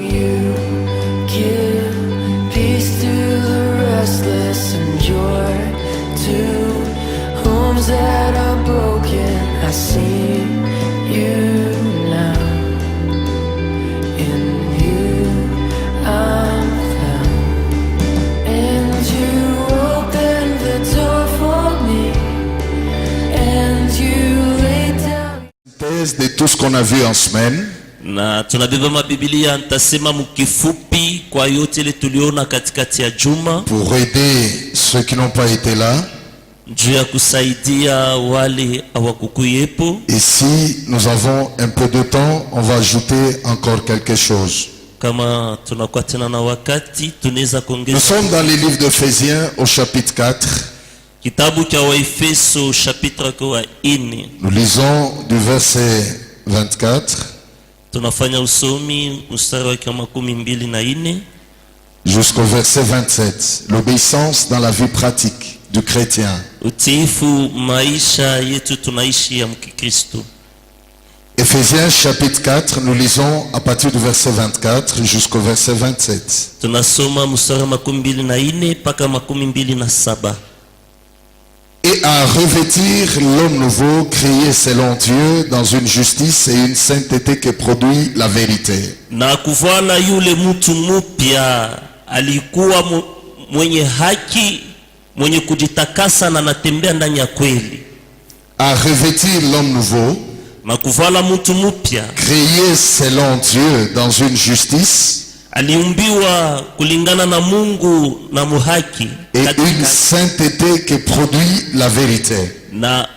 You give peace to the restless and joy to homes that are broken. I see you now. In you I'm found. And you open the door for me. And you lay down. Thèse de tout ce qu'on a vu en semaine. Na tunabeba mabiblia nitasema mkifupi kwa yote ile tuliona katikati ya juma, pour aider ceux qui n'ont pas été là. juu ya kusaidia wale hawakukuyepo. Et si nous avons un peu de temps, on va ajouter encore quelque chose. Kama tunakuwa tena na wakati tunaweza Nous kuongeza. sommes dans les livres d'Éphésiens au chapitre 4. Kitabu cha Waefeso chapitre kwa 4. Nous lisons du verset 24 Tunafanya usomi mstari wa 24 jusqu'au verset 27. L'obéissance dans la vie pratique du chrétien. utiifu maisha yetu tunaishi ya mkristo. Éphésiens chapitre 4, nous lisons à partir du verset 24 jusqu'au verset 27. Tunasoma mstari wa 24 mpaka 27. Et à revêtir l'homme nouveau créé selon Dieu dans une justice et une sainteté que produit la vérité. Na kuvala yule mtu mpya alikuwa mwenye haki, mwenye kujitakasa na anatembea ndani ya kweli. À revêtir l'homme nouveau Na kuvala mtu mpya créé selon Dieu dans une justice aliumbiwa kulingana na Mungu na muhaki et une sainteté qui produit la vérité. na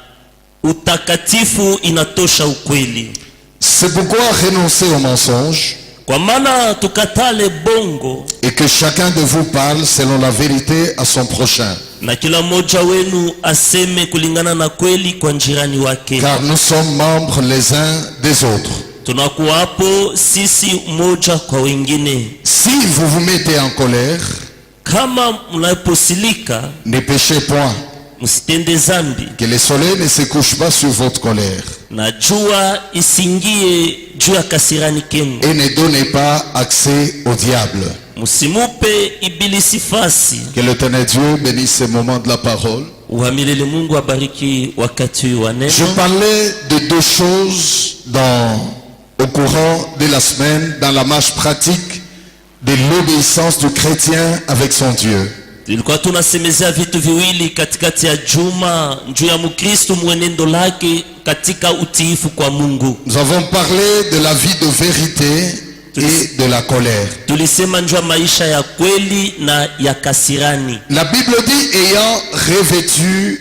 utakatifu inatosha ukweli. C'est pourquoi renoncer au mensonge Kwa maana tukatale bongo et que chacun de vous parle selon la vérité à son prochain. na kila mmoja wenu aseme kulingana na kweli kwa jirani wake. Car nous sommes membres les uns des autres. Tunakuwa hapo sisi moja kwa wengine. Si vous vous mettez en colère, Kama mnaposilika ne péchez point. msitende zambi, Que le soleil ne se couche pas sur votre colère. na jua isingie juu ya kasirani kenu. Et ne donnez pas accès au diable. Msimupe ibilisi fasi. Que l'Éternel Dieu bénisse ce moment de la parole. Uhamilele Mungu abariki wakati wa neno. Je parlais de deux choses au courant de la semaine, dans la marche pratique de l'obéissance du chrétien avec son Dieu. Tulikuwa tunasemezea vitu viwili katikati ya juma juu ya Mkristo mwenendo lake katika utiifu kwa Mungu. Nous avons parlé de la vie de vérité et de la colère. Tulisema njua maisha ya kweli na ya kasirani. La Bible dit, ayant revêtu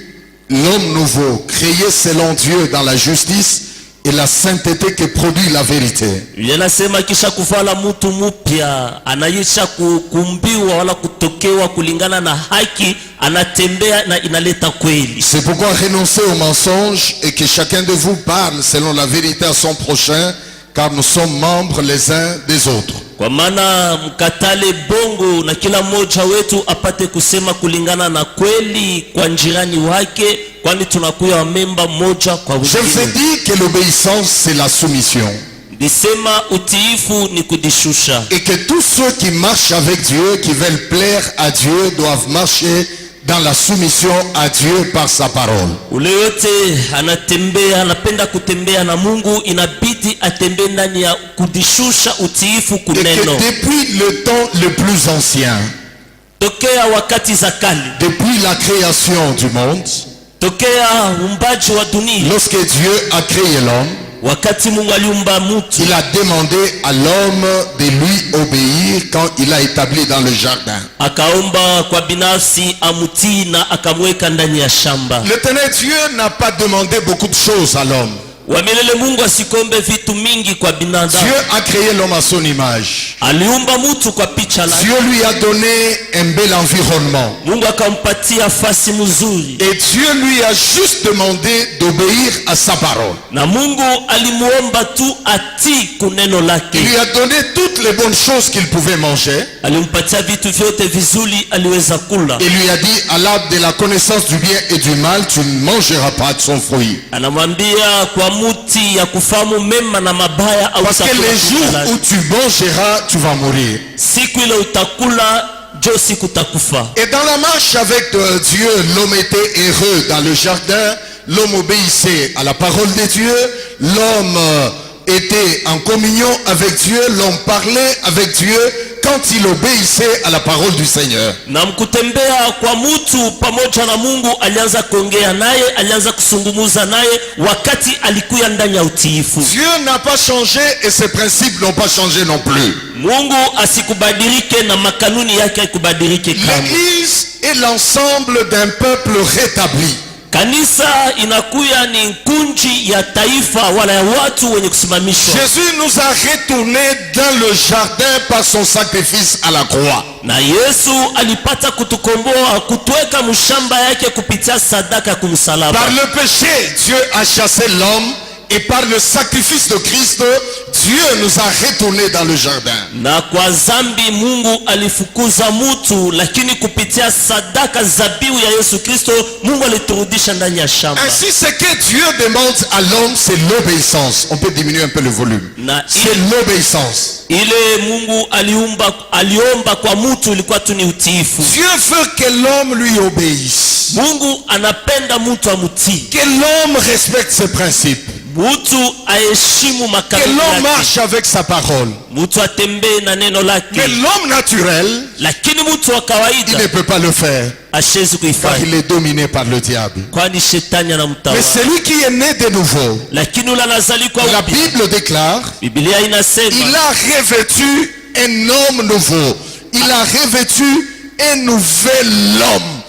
l'homme nouveau, créé selon Dieu dans la justice et la sainteté que produit la vérité. Yanasema kisha kuvala mtu mpya, anaisha kukumbiwa wala kutokewa kulingana na haki, anatembea na inaleta kweli. C'est pourquoi renoncer au mensonge et que chacun de vous parle selon la vérité à son prochain, car nous sommes membres les uns des autres. Kwa maana mkatale bongo na kila mmoja wetu apate kusema kulingana na kweli kwa jirani wake, kwani tunakuwa memba moja kwa Je vous ai wengine. dit que l'obéissance c'est la soumission. Nisema utiifu ni kudishusha. Et que tous ceux qui marchent avec Dieu, qui veulent plaire à Dieu, doivent marcher dans la soumission à Dieu par sa parole. Ule yote anatembea, anapenda kutembea na Mungu, inabidi atembee ndani ya kudishusha utiifu Et que kuneno. depuis le temps le plus ancien, Tokea wakati za kale, depuis la création du monde, tokea umbaji wa dunia, lorsque Dieu a créé l'homme, wakati Mungu aliumba mtu, il a demandé à l'homme de lui obéir quand il a établi dans le jardin. akaomba kwa binafsi amutii na akamweka ndani ya shamba. L'Éternel Dieu n'a pas demandé beaucoup de choses à l'homme. Wamilele Mungu asikombe vitu mingi kwa binadamu. Dieu a créé l'homme à son image. Aliumba mtu kwa picha lake. Dieu lui a donné un bel environnement. Mungu akampatia fasi mzuri. Et Dieu lui a juste demandé d'obéir à sa parole. Na Mungu alimuomba tu atii kuneno lake. Il lui a donné toutes toutes les bonnes choses qu'il pouvait manger. alimpatia vitu vyote vizuri aliweza kula. Il lui a dit, à l'arbre de la connaissance du bien et du mal, tu ne mangeras pas de son fruit. Anamwambia kwa muti ya kufahamu mema na mabaya au Parce que les jours où tu mangeras, tu vas mourir. siku ile utakula jo siku utakufa. Et dans la marche avec Dieu, l'homme était heureux dans le jardin. L'homme obéissait à la parole de Dieu. L'homme était en communion avec Dieu. L'homme parlait avec Dieu quand il obéissait à la parole du Seigneur. Na mkutembea kwa mutu pamoja na Mungu, alianza kuongea naye, alianza kusungumuza naye wakati alikuya ndani ya utiifu. Dieu n'a pas changé et ses principes n'ont pas changé non plus. Mungu asikubadilike na makanuni yake haikubadilike kamwe. L'église est l'ensemble d'un peuple rétabli. Kanisa inakuya ni nkunji ya taifa wala ya watu wenye kusimamishwa. Jésus nous a retournés dans le jardin par son sacrifice à la croix. Na Yesu alipata kutukomboa, kutuweka mshamba yake kupitia sadaka kumsalaba. Par le péché, Dieu a chassé l'homme. Et par le sacrifice de Christ, Dieu nous a retournés dans le jardin. Na kwa zambi Mungu alifukuza mutu, lakini kupitia sadaka zabihu ya Yesu Kristo Mungu aliturudisha ndani ya shamba. Ainsi, ce que Dieu demande à l'homme, c'est l'obéissance. On peut diminuer un peu le volume. C'est l'obéissance. Ile Mungu aliomba kwa mutu ilikuwa tu ni utiifu. Dieu veut que l'homme lui obéisse. Mungu anapenda mutu amutii. Que l'homme respecte ses principes. Mutu aheshimu Que makanuni l'homme yake. marche avec sa parole. Mutu atembee na neno lake. Mais l'homme naturel, Lakini mutu wa il kawaida ne peut pas le faire. hashezi Car kuifanya, il est dominé par le diable. kwani shetani anamtawala. Mais celui qui est né de nouveau, Lakini ule anazalikwa la upya, Bible déclare, Biblia inasema il a revêtu un homme nouveau. Il a revêtu un nouvel homme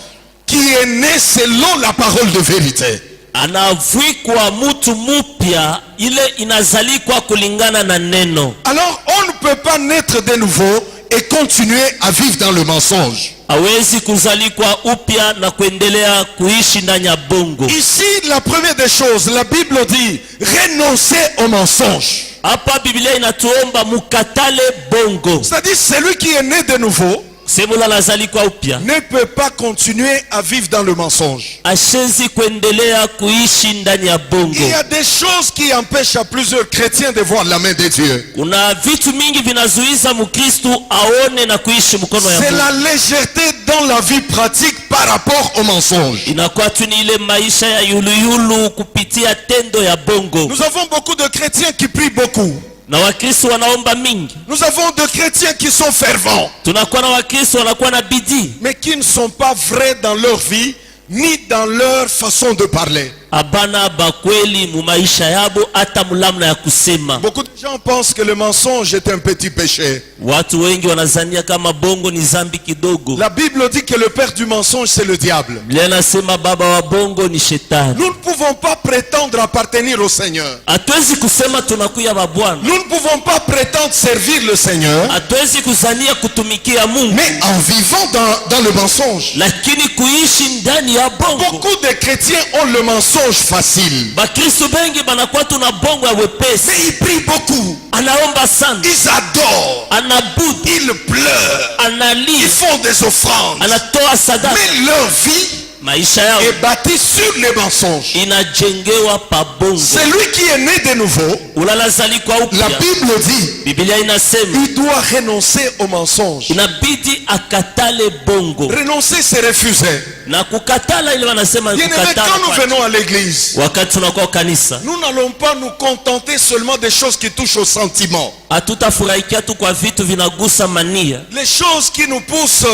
qui est né selon la parole de vérité. anavikwa mutu mupya, ile inazalikwa kulingana na neno. Alors on ne peut pas naître de nouveau et continuer à vivre dans le mensonge. Hawezi kuzalikwa upya na kuendelea kuishi ndani ya bongo. Ici, la première des choses, la Bible dit, renoncez au mensonge. Hapa Biblia inatuomba mukatale bongo. C'est-à-dire celui qui est né de nouveau Semula nazalikwa upya ne peut pas continuer à vivre dans le mensonge. ashezi kuendelea kuishi ndani ya bongo. Il y a des choses qui empêchent à plusieurs chrétiens de voir la main de Dieu. Kuna vitu mingi vinazuiza Mkristu aone na kuishi mkono ya C'est Mungu. la légèreté dans la vie pratique par rapport au mensonge. Inakuwa tu ni ile maisha ya yuluyulu kupitia tendo ya bongo. Nous avons beaucoup de chrétiens qui prient beaucoup. Na Wakristo wanaomba mingi. Nous avons de chrétiens qui sont fervents, Tunakuwa na Wakristo wanakuwa na bidii, mais qui ne sont pas vrais dans leur vie, ni dans leur façon de parler. abana bakweli mu maisha yabo hata mulamna ya kusema. Beaucoup de gens pensent que le mensonge est un petit péché. Watu wengi wanazania kama bongo ni zambi kidogo. La Bible dit que le père du mensonge, c'est le diable. Biblia inasema baba wa bongo ni shetani. Nous ne pouvons pas prétendre appartenir au Seigneur. Hatuwezi kusema tunakuya babwana. Nous ne pouvons pas prétendre servir le Seigneur, Hatuwezi kuzania kutumikia Mungu, mais en vivant dans le mensonge. lakini kuishi ndani ya bongo. Beaucoup de chrétiens ont le mensonge facile. Bakristo bengi banakuwa tuna bongo ya wepesi. Mais ils prient beaucoup. Anaomba sana, Ils adorent. anabudu, Ils pleurent. Ils analia, font des offrandes. anatoa sadaka. Mais leur vie Maisha yao est bâtie sur les mensonges. inajengewa pa bongo. Celui qui est né de nouveau, Ulalazalikuwa la upya, Bible dit, Biblia inasema il doit renoncer au mensonge. inabidi akatale bongo. Renoncer, c'est refuser. Na kukatala ile wanasema ni Bien-aimés, kukatala. quand nous kwa- venons à l'église, Wakati tunakuwa kanisa, nous n'allons pas nous contenter seulement des choses qui touchent au sentiment. hatutafurahikia tu kwa vitu vinagusa mania, Les choses qui nous poussent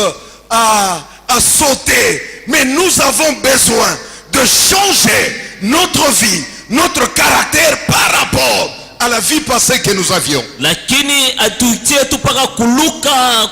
à sauter. Mais nous avons besoin de changer notre vie, notre caractère par rapport à la vie passée que nous avions. lakini atuitie tu paka kuluka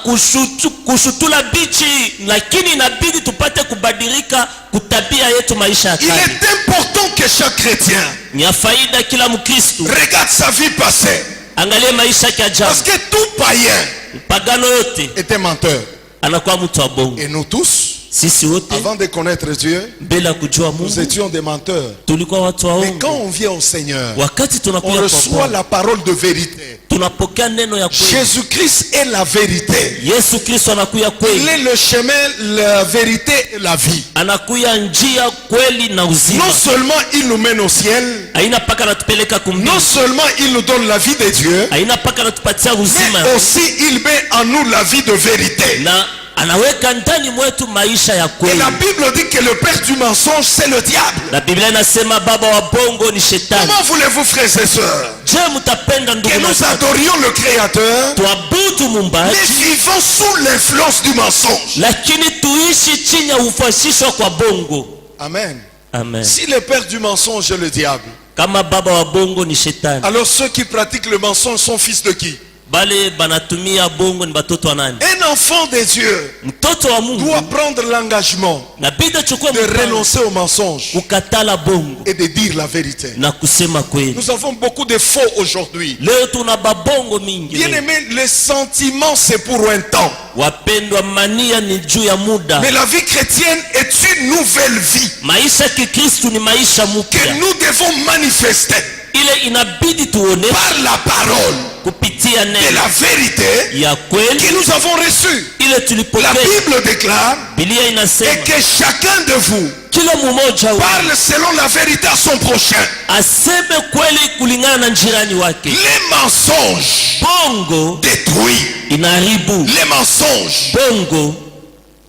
kushutula bichi, lakini inabidi tupate kubadilika kutabia yetu maisha ya Il kale. est important que chaque chrétien Ni ya faida kila Mkristu regarde sa vie passée. angalie maisha yake ya Parce jana. que tout païen Pagano yote était menteur. anakuwa mtu wa bongo, Et nous tous, Sisi wote Avant de connaître Dieu, mbele ya kujua nous Mungu étions des menteurs. tulikuwa watu Mais quand waongo. on vient au Seigneur, Wakati on tunakuja kwa reçoit Bwana, la parole de vérité. tunapokea neno ya kweli. Jésus-Christ est la vérité. Yesu Kristo anakuya Il kweli, est le chemin, la vérité et la vie. anakuya njia, kweli na uzima. Non seulement il nous mène au ciel, Haina paka natupeleka kumbingu, non seulement il nous donne la vie de Dieu, haina paka natupatia uzima, mais aussi il met en nous la vie de vérité. na anaweka ndani mwetu maisha ya Et kweli. la Bible dit que le père du mensonge, c'est le diable. Na Biblia inasema baba wa bongo ni shetani. Comment voulez-vous, frères et sœurs, Je mutapenda que ndugu na nous dada, adorions le Créateur, tuabudu mais Muumbaji, vivons sous l'influence du mensonge? lakini tuishi chini ya ufasisho kwa bongo? Amen. Amen. Si le père du mensonge est le diable, Kama baba wa bongo ni shetani, alors ceux qui pratiquent le mensonge sont fils de qui? bale banatumia bongo ni batoto wa nani? Un enfant de Dieu Mtoto wa Mungu doit prendre l'engagement nabidi achukue de mpango renoncer au mensonge kukatala bongo et de dire la vérité. na kusema kweli. Nous avons beaucoup de faux aujourd'hui. Leo tuna babongo mingi Bien leo. aimé, les sentiments c'est pour un temps. Wapendwa, mania ni juu ya muda. Mais la vie chrétienne est une nouvelle vie Maisha ya Kikristu ni maisha que mpya, nous devons manifester ile inabidi tuone par la parole kupitia de neno la vérité ya kweli que nous avons reçue. ile La tulipokea. Bible déclare Biblia et inasema que chacun de vous kila mmoja wenu parle selon la vérité à son prochain. aseme kweli kulingana na jirani wake. Les mensonges Bongo détruisent. inaharibu, Les mensonges bongo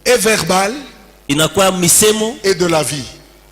est verbal inakuwa misemo et de la vie.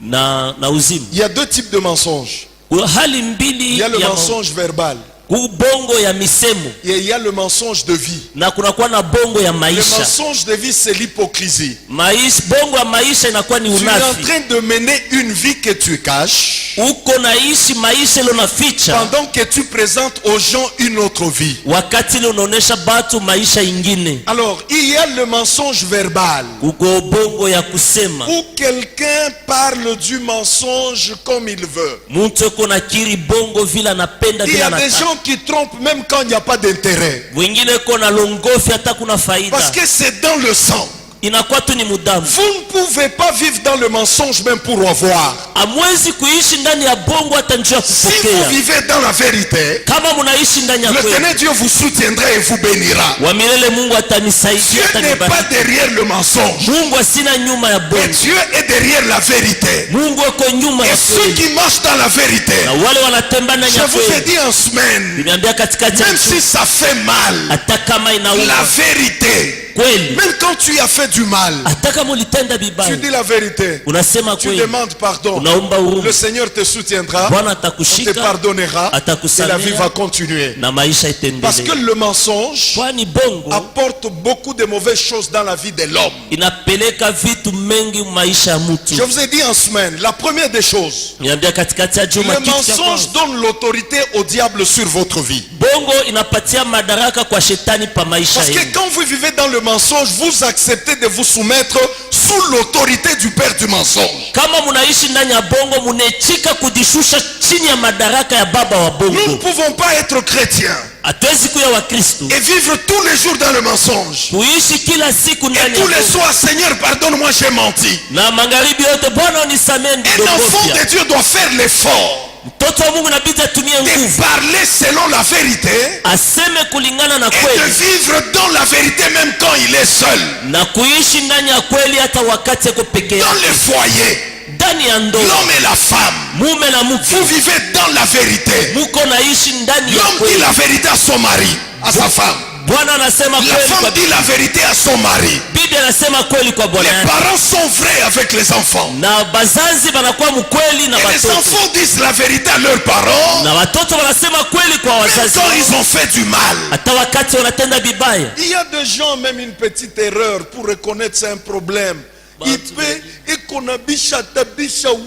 na uzima. Il y a deux types de mensonges. Kuna hali Il mbili y a le ya mensonge verbal bongo ya misemo et il y a le mensonge de vie. na kunakuwa na bongo ya Le maisha. mensonge de vie, c'est l'hypocrisie. Bongo ya maisha inakuwa ni Tu es en unafi. train de mener une vie que tu caches Uko naishi maisha ile unaficha, pendant que tu présentes aux gens une autre vie. wakati ile unaonesha batu maisha ingine. Alors, il y a le mensonge verbal Uko bongo ya kusema, où quelqu'un parle du mensonge comme il veut. mtu uko nakiri bongo vile anapenda Il y vile a des anataka. gens qui trompent même quand il n'y a pas d'intérêt. Wengine uko na longofi hata kuna faida, Parce que c'est dans le sang. inakuwa tu ni mudamu. Vous ne pouvez pas vivre dans le mensonge même pour avoir. Amwezi kuishi ndani ya bongo hata njia ya Si vous kupokea. vivez dans la vérité, Kama munaishi ndani ya kweli, l'éternel Dieu vous soutiendra et vous bénira. wa milele Mungu atanisaidia, Dieu n'est pas atanibariki. derrière le mensonge. Mungu asina nyuma ya Mais bongo, Dieu est derrière la vérité. Mungu ako nyuma Et ya ceux kweli. qui marchent dans la vérité, Na wale wanatembea ndani je ya vous ai kweli, dit en semaine, nimeambia katikati ya même si ça fait mal, hata kama la inauma vérité, kweli, même quand tu as fait du mal, hata kama ulitenda tu vibaya, dis la vérité, unasema tu kweli, demandes pardon, unaomba le huruma, Seigneur te soutiendra, Bwana on te atakushika pardonnera et la vie atakusamea va continuer. na maisha Parce que itaendelea. le mensonge Kwani bongo apporte beaucoup de mauvaises choses dans la vie de l'homme. inapeleka vitu mengi maisha ya mtu. Je vous ai dit en semaine, la première des choses, Niambia katikati ya juma, le kitu cha mensonge kwanza, donne l'autorité au diable sur votre vie. bongo inapatia madaraka kwa shetani pa maisha Parce que yenu. quand vous vivez dans le mensonge, vous acceptez de vous soumettre sous l'autorité du père du mensonge. Kama munaishi ndani ya bongo, munechika kujishusha chini ya madaraka ya baba wa Nous ne bongo. pouvons pas être chrétiens Hatuwezi kuya wa Kristo et vivre tous les jours dans le mensonge. kuishi kila siku Et ndani ya tous les bongo. soirs, Seigneur, pardonne-moi, j'ai menti. Na magharibi yote, Bwana unisamee Un enfant nidogofya. de Dieu doit faire l'effort Mtoto wa Mungu inabidi atumie de nguvu, parler selon la vérité aseme kulingana na et de kweli vivre dans la vérité même quand il est seul. na kuishi ndani ya kweli hata wakati yako peke Dans yake. les foyers, Ndani ya ndoa, l'homme et la femme, mume na mke, vous vivez dans la vérité. muko naishi ndani ya L'homme dit kweli. la vérité à son mari, à sa femme. Bwana anasema La kweli kwa femme dit la vérité à son mari. bibi, anasema kweli kwa bwana Les yake, parents sont vrais avec les enfants. na bazazi banakuwa mkweli na Et les watoto, enfants disent la vérité à leurs parents, na watoto wanasema kweli kwa même wazazi quand wao, ils ont fait du mal. hata wakati wanatenda vibaya. Il y a des gens, même une petite erreur pour reconnaître c'est un problème. Il peut, et qu'on a bicha,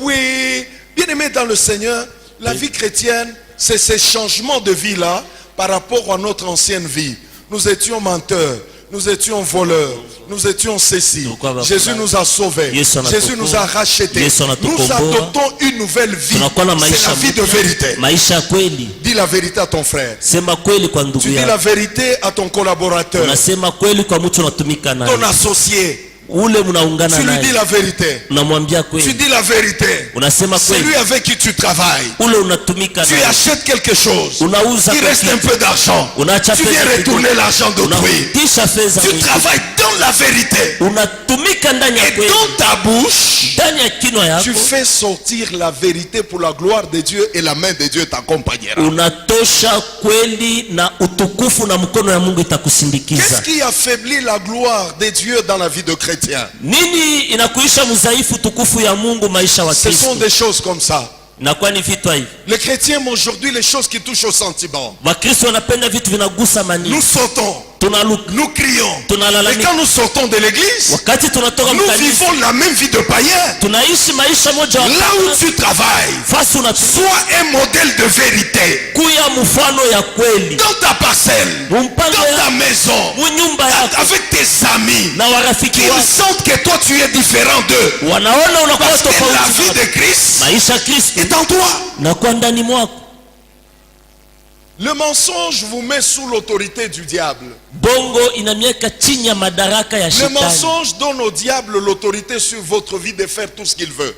oui. Bien aimé dans le Seigneur, la vie chrétienne, c'est ces changements de vie-là par rapport à notre ancienne vie. Nous étions menteurs, nous étions voleurs, nous étions ceci. Jésus nous a sauvés, Jésus nous a rachetés. Nous adoptons une nouvelle vie. C'est la vie de vérité. Maisha ya kweli, Dis la vérité à ton frère. sema kweli kwa Tu ndugu dis la yako, vérité à ton collaborateur, unasema kweli kwa mtu unatumika ton naye, associé. ule mnaungana Tu lui dis naye, la vérité. unamwambia Tu kweli, dis la vérité. unasema Celui kweli, avec qui tu travailles. ule unatumika Tu naye, achètes quelque chose. unauza Il kwa reste un kitu, peu d'argent. unaacha Tu viens pesa retourner kidogo, l'argent d'autrui. unarudisha fedha Tu mwingine. travailles dans la vérité. Unatumika ndani ya Et kweli, dans ta bouche, ndani ya kinywa tu yako fais sortir la vérité pour la gloire de Dieu et la main de Dieu t'accompagnera. unatosha kweli na utukufu na mkono ya Mungu Qu'est-ce itakusindikiza. qui affaiblit la gloire de Dieu dans la vie de chrétien? Nini inakuisha mzaifu tukufu ya Mungu maisha wa Ce sont Kristo? des choses comme ça. Inakuwa ni vitu hivi. Les chrétiens aiment aujourd'hui les choses qui touchent au sentiment. Wakristo wanapenda vitu vinagusa Nous mani. sautons, Tunaluka, nous crions. Et tunalalamika. quand nous sortons de l'église, Wakati tunatoka nous mkanisa, vivons la même vie de païen. tunaishi maisha moja wa Là où tu travailles, fasi sois un modèle de vérité. kuya mfano ya kweli. Dans ta parcelle, dans Mumpango ta ya maison, munyumba yako avec tes amis, na warafiki qu'ils wako. sentent que toi tu es différent d'eux. Wanaona unakuwa Parce que la tofauti. vie de Christ Maisha ya Kristo est en toi. na kwa ndani mwako. Le mensonge vous met sous l'autorité du diable. Bongo inamieka chini ya madaraka ya Le shetani. mensonge donne au diable l'autorité sur votre vie de faire tout ce qu'il veut.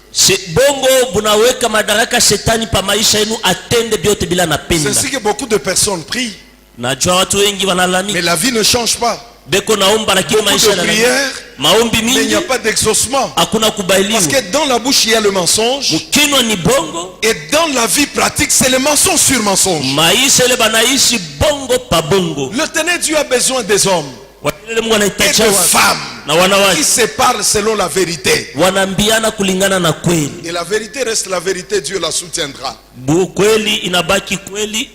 Bongo bunaweka madaraka shetani pa maisha yenu atende vyote bila C'est napenda. ainsi que beaucoup de personnes prient, Najua watu wengi wanalalamika, mais la vie ne change pas. beko naomba lakini Beaucoup maisha de yanalalamika. prières, Maombi mais il n'y mingi a pas d'exaucement. hakuna Parce kubailiwa. que dans la bouche, il y a le mensonge. Kinywa ni bongo, Et dans la vie pratique, c'est le mensonge sur mensonge. maisha ile banaishi bongo pa bongo. L'éternel Dieu a besoin des hommes Wale Mungu et anahitaji de watu femmes na qui wanawake se parlent selon la vérité. wanaambiana kulingana na kweli. Et la vérité reste la vérité, Dieu la soutiendra. Kweli inabaki kweli.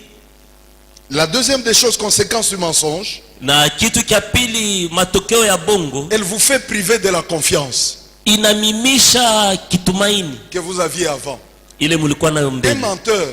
La deuxième des choses, conséquences du mensonge, Na kitu cha pili, matokeo ya bongo elle vous fait priver de la confiance inamimisha kitumaini que vous aviez avant. ile mulikuwa nayo Un mbele. menteur,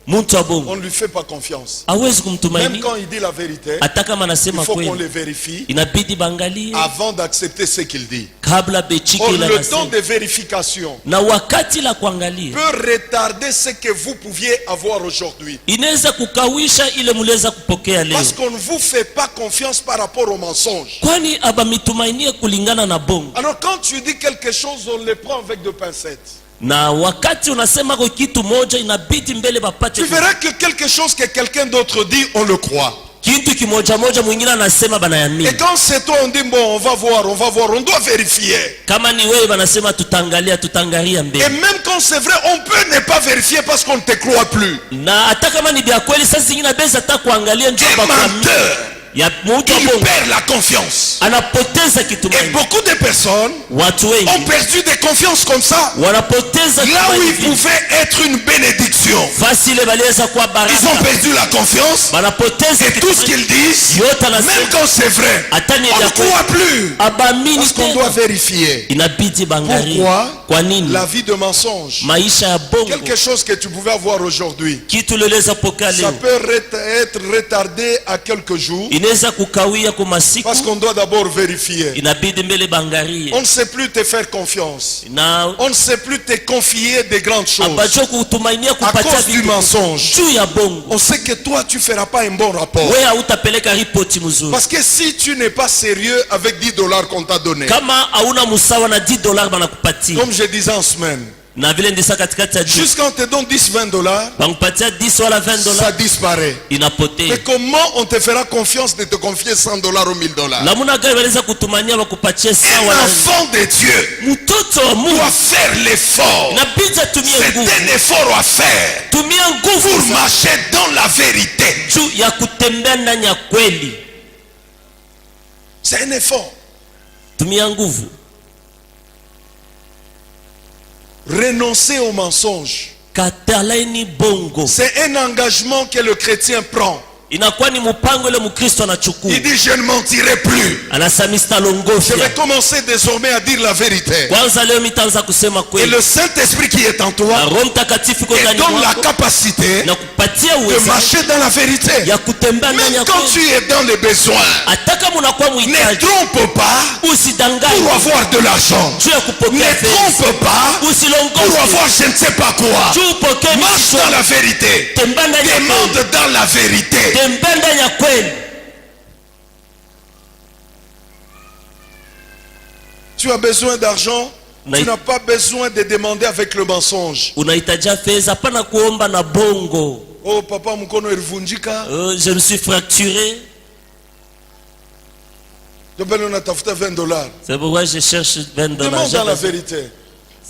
Mtu wa on bongo ne lui fait pas confiance. hawezi Même kumtumaini, quand il dit la vérité, hata kama il anasema faut qu'on kweli, le vérifie inabidi bangalie avant d'accepter ce qu'il dit. kabla bechike Or, ile le temps anasema. de vérification Na wakati la kuangalia peut retarder ce que vous pouviez avoir aujourd'hui. inaweza kukawisha ile muliweza kupokea leo, Parce qu'on ne vous fait pas confiance par rapport au mensonge. kwani abamitumainie kulingana na bongo. Alors quand tu dis quelque chose, on le prend avec deux pincettes. Na wakati unasema kwa kitu moja inabidi mbele bapate Tu verras que quelque chose que quelqu'un d'autre dit, on le croit. kitu kimoja moja, mwingine anasema Et banayamini. quand c'est toi, on dit, bon, on va voir, on doit vérifier. Kama ni wewe banasema tutangalia Et mbele. même quand c'est vrai, on peut ne pas vérifier parce qu'on ne te croit plus. Na hata kama ni vya kweli, sasa zingine beza hata kuangalia njoo Un bakuamini. menteur, Ya mtu wa il bongo perd la confiance. anapoteza Et kitumaini. beaucoup de personnes Watu ont wengi perdu des confiances comme ça. wanapoteza Là où tumaini ils vile. pouvaient être une bénédiction, Fasi ile baliweza kuwa ils ont baraka, perdu la confiance. banapoteza Et tout ce kitumaini. qu'ils disent, Yote même anasema quand c'est vrai, hata ni on vya ne kweli croit plus. abamini Parce qu'on doit tena, vérifier. inabidi bangalie. Pourquoi? Kwa nini? La vie de mensonge, Maisha ya bongo, quelque chose que tu pouvais avoir aujourd'hui, kitu leleza pokea ça leo peut être retardé à quelques jours inaweza kukawia kwa masiku, parce qu'on doit d'abord vérifier. inabidi mbele bangalie On ne sait plus te faire confiance. na On ne sait plus te confier des grandes choses ambacho kutumainia à kupatia cause du vitu mensonge. juu ya bongo. On sait que toi, tu ne feras pas un bon rapport. Wewe hautapeleka ripoti mzuri Parce que si tu n'es pas sérieux avec 10 dollars qu'on t'a donné, kama hauna musawa na $10 banakupatia, comme je disais en semaine, na vile ndisa katikati ya juu jusqu'à on te donne 10, 20 dollars, bakupatia 10 wala $20 ça disparaît. Mais inapotea. comment on te fera confiance de te confier 100 dollars ou 1000 dollars? Namuna gani wanaweza kutumania bakupatie Un sawa na enfant de Dieu mtoto wa Mungu? doit faire l'effort. Inabidi atumie C'est nguvu, un effort à faire tumia pour nguvu marcher dans la vérité. juu ya kutembea ndani ya kweli. C'est un effort. Tumia nguvu, Renoncer au mensonge, kataleni bongo. c'est un engagement que le chrétien prend. Inakuwa ni mpango ile Mkristo anachukua, Il dit, je ne mentirai plus. anasema Je sitalongofya. vais commencer désormais à dire la vérité. Kwanza leo mitaanza kusema Et kweli, le Saint-Esprit qui est en na toi Roho Mtakatifu iko te ndani donne la mwako capacité na kupatia de uwezo marcher dans la vérité. ya kutembea ndani ya Même quand kweli. tu es dans les besoins, Hata kama unakuwa ne mhitaji, trompe pas pour usidanganye avoir de l'argent. juu ya Ne kupokea fedha, trompe pas pour usilongoke avoir je ne sais pas quoi. juu upokee Marche dans la vérité. tembea ndani ya kweli, Demande dans la vérité. tembea ndani ya kweli. Tu tu as besoin d'argent, tu n'as pas besoin de demander avec le mensonge. Unahitaji fedha, hapana kuomba na bongo. Oh papa, mkono ilivunjika. Je me suis fracturé. $20. C'est pourquoi je cherche $20. Demande dans la vérité.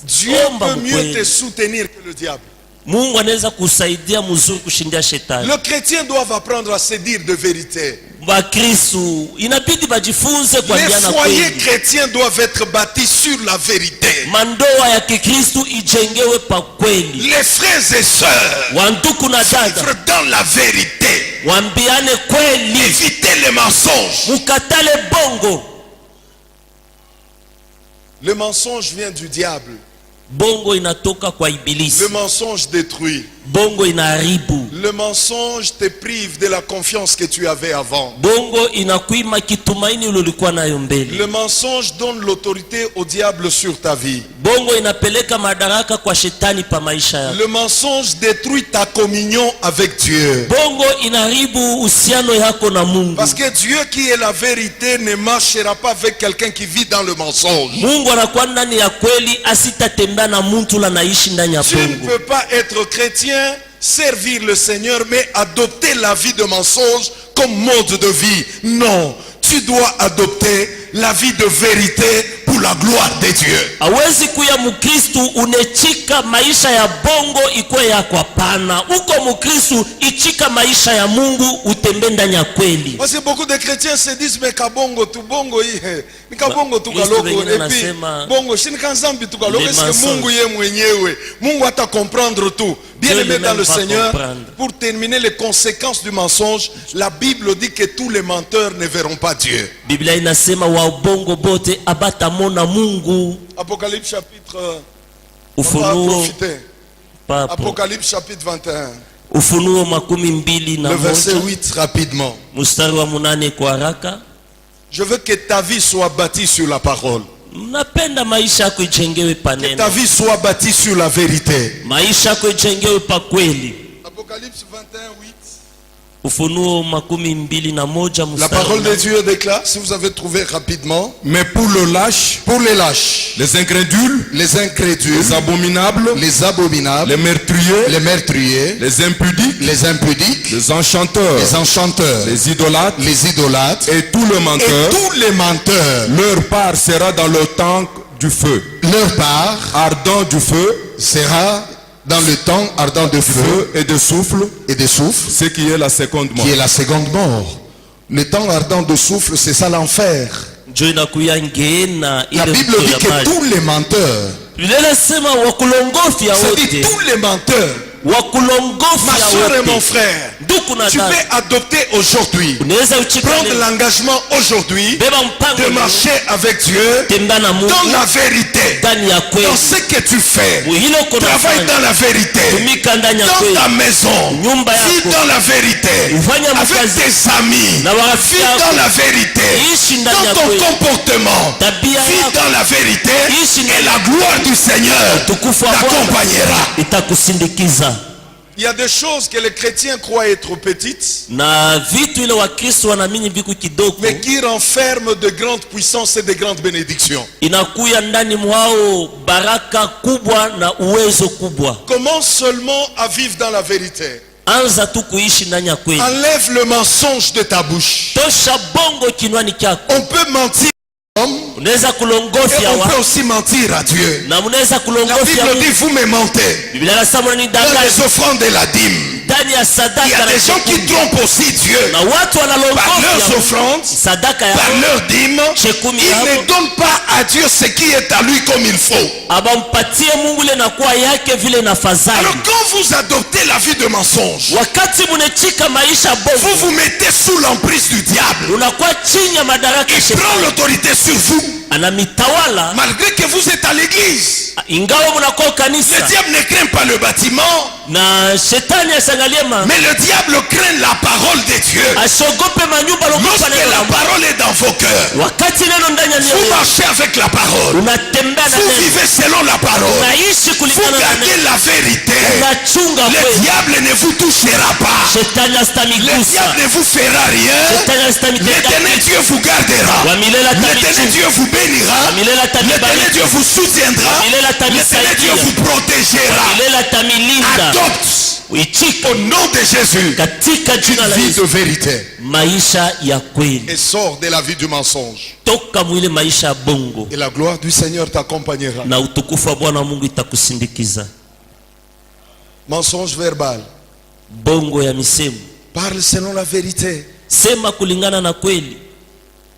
Dieu peut mieux te soutenir que le diable. Mungu anaweza kusaidia mzuri kushindia shetani. Le chrétien doit apprendre à se dire de vérité. Bakristo inabidi bajifunze Les kuambiana foyers kweli. chrétiens doivent être bâtis sur la vérité. Mandoa ya Kikristo ijengewe pa kweli. Les frères et sœurs, Wanduku na dada vivre dans la vérité. waambiane kweli, Évitez les mensonges. mukatale bongo. Le mensonge vient du diable. Bongo inatoka kwa ibilisi. Le mensonge détruit. Bongo inaharibu. Le mensonge te prive de la confiance que tu avais avant. Bongo inakuima kitumaini ulilikuwa nayo mbele. Le mensonge donne l'autorité au diable sur ta vie. Bongo inapeleka madaraka kwa shetani pa maisha yako. Le mensonge détruit ta communion avec Dieu. Bongo inaharibu uhusiano yako na Mungu. Parce que Dieu qui est la vérité ne marchera pas avec quelqu'un qui vit dans le mensonge. Mungu anakuwa ndani ya kweli, asitatembea na mtu la naishi ndani ya Tu ne bongo. peux pas être chrétien, servir le Seigneur, mais adopter la vie de mensonge comme mode de vie. Non, tu dois adopter la vie de vérité pour la gloire de Dieu. Hawezi kuya Mukristu unechika maisha ya bongo ikuwe yako, hapana. Uko Mukristu ichika maisha ya Mungu, utembe ndani ya kweli. Parce que beaucoup de chrétiens se disent mais kabongo tu bongo iye ni kabongo tu kaloko et puis bongo shini kanzambi tu kaloko est-ce que Mungu ye mwenyewe Mungu ata comprendre tout. Bien aimé dans le Seigneur, pour terminer les conséquences du mensonge, la Bible dit que tous les menteurs ne verront pas Dieu. Biblia inasema wa bongo bote abatamona Mungu. Apocalypse chapitre Ufunuo papa. Apocalypse chapitre 21. Ufunuo makumi mbili na Le verset moja 8 rapidement. mstari wa 8 kwa haraka. Je veux que ta vie soit bâtie sur la parole. Napenda maisha yako ijengewe pa Que neno. ta vie soit bâtie sur la vérité. Maisha yako ijengewe pa kweli. Apocalypse 21, 8. Ufunuo makumi mbili na moja La mstari parole wa de Dieu déclare, si vous avez trouvé rapidement, Mais pour le lâche, pour les lâches, les incrédules, les incrédules, les abominables, les abominables, les meurtriers, les meurtriers, les impudiques, les impudiques, les enchanteurs, les enchanteurs, les idolâtres les idolâtres et tous les et menteurs, tous les menteurs. leur part sera dans le temps du feu, Leur part ardent du feu, sera dans le temps ardent de feu feu et de souffle, et de souffle, ce qui est la seconde mort. qui est la seconde mort. Le temps ardent de souffle, c'est ça l'enfer. Njo inakuya ngena La ile Bible dit que tous les menteurs, Biblia inasema wakulongofya c'est-à-dire wote, tous les menteurs, ma wakulongofya soeur et mon wote. frère, Ndugu na tu dada, peux adopter aujourd'hui, unaweza uchika prendre leo, l'engagement aujourd'hui beba mpango de leo, marcher avec Dieu tembea na Mungu dans la vérité, ndani ya kweli. dans ce que tu fais. Hilo uko Travaille nafanya, dans la vérité, tumika ndani ya dans kweli, ta maison, nyumba vis yako, dans la vérité, ufanya avec makazi tes amis, na marafiki vis yako, dans la vérité, ishi ndani ya dans ton kweli, comportement, tabia vis yako, dans la vérité, ishi et ndani la gloire du Seigneur utukufu wa Bwana t'accompagnera. itakusindikiza. Il y a des choses que les chrétiens croient être petites, Na vitu ile Wakristo wanaamini viku kidogo, mais qui renferment de grandes puissances et de grandes bénédictions. inakuya ndani mwao baraka kubwa na uwezo kubwa. Commence seulement à vivre dans la vérité. Anza tu kuishi ndani ya kweli. Enlève le mensonge de ta bouche. Tosha bongo kinwani kyako. On peut mentir à l'homme Unaweza et kulongofya on peut wa aussi mentir à Dieu. na unaweza La kulongofya Bible Mungu. dit vous me mentez. Biblia inasema ni Dans danganya les offrandes et la dîme. ndani ya Il y sadaka a na des gens qui chekumi. trompent aussi Dieu. Na watu Par leurs wanalongofya offrandes, sadaka par yao, leurs dîmes, chekumi ils yao, ne donnent pas à Dieu ce qui est à lui comme il faut. abampatie Mungu ile na kuwa yake vile na fadhali. Alors quand vous adoptez la vie de mensonge, Wakati munechika maisha vous bongo, vous mettez sous l'emprise du diable. unakuwa chini ya madaraka ya Il prend shetani. l'autorité sur vous. Anamitawala Malgré que vous êtes à l'église. ingawa munakuwa Le kanisa diable ne craint pas le bâtiment, na shetani asangalie mais le diable craint la parole de Dieu. asiogope manyumba logopa Lorsque neno la la Mungu. parole est dans vos cœurs. wakati neno ndani ya Vous mioyo marchez avec la parole. unatembea na Vous neno vivez selon la parole. unaishi Vous kulingana na gardez neno la vérité. unachunga Le kweli diable ne vous touchera pas. shetani Le asitamigusa diable ne vous fera rien. shetani asitamitenga L'éternel Dieu vous gardera. wa milele L'éternel atamichunga Dieu vous bénira. wa milele L'éternel atamibariki Dieu vous soutiendra. milele L'éternel Dieu atamisaidia vous protégera. wa milele atamilinda Adopte ichika au nom de Jésus katika jina la une vie Yesu de vérité. maisha ya kweli Et sors de la vie du mensonge. toka mwile maisha ya bongo Et la gloire du Seigneur t'accompagnera. na utukufu wa Bwana Mungu itakusindikiza. Mensonge verbal. Bongo ya misemo, Parle selon la vérité. sema kulingana na kweli,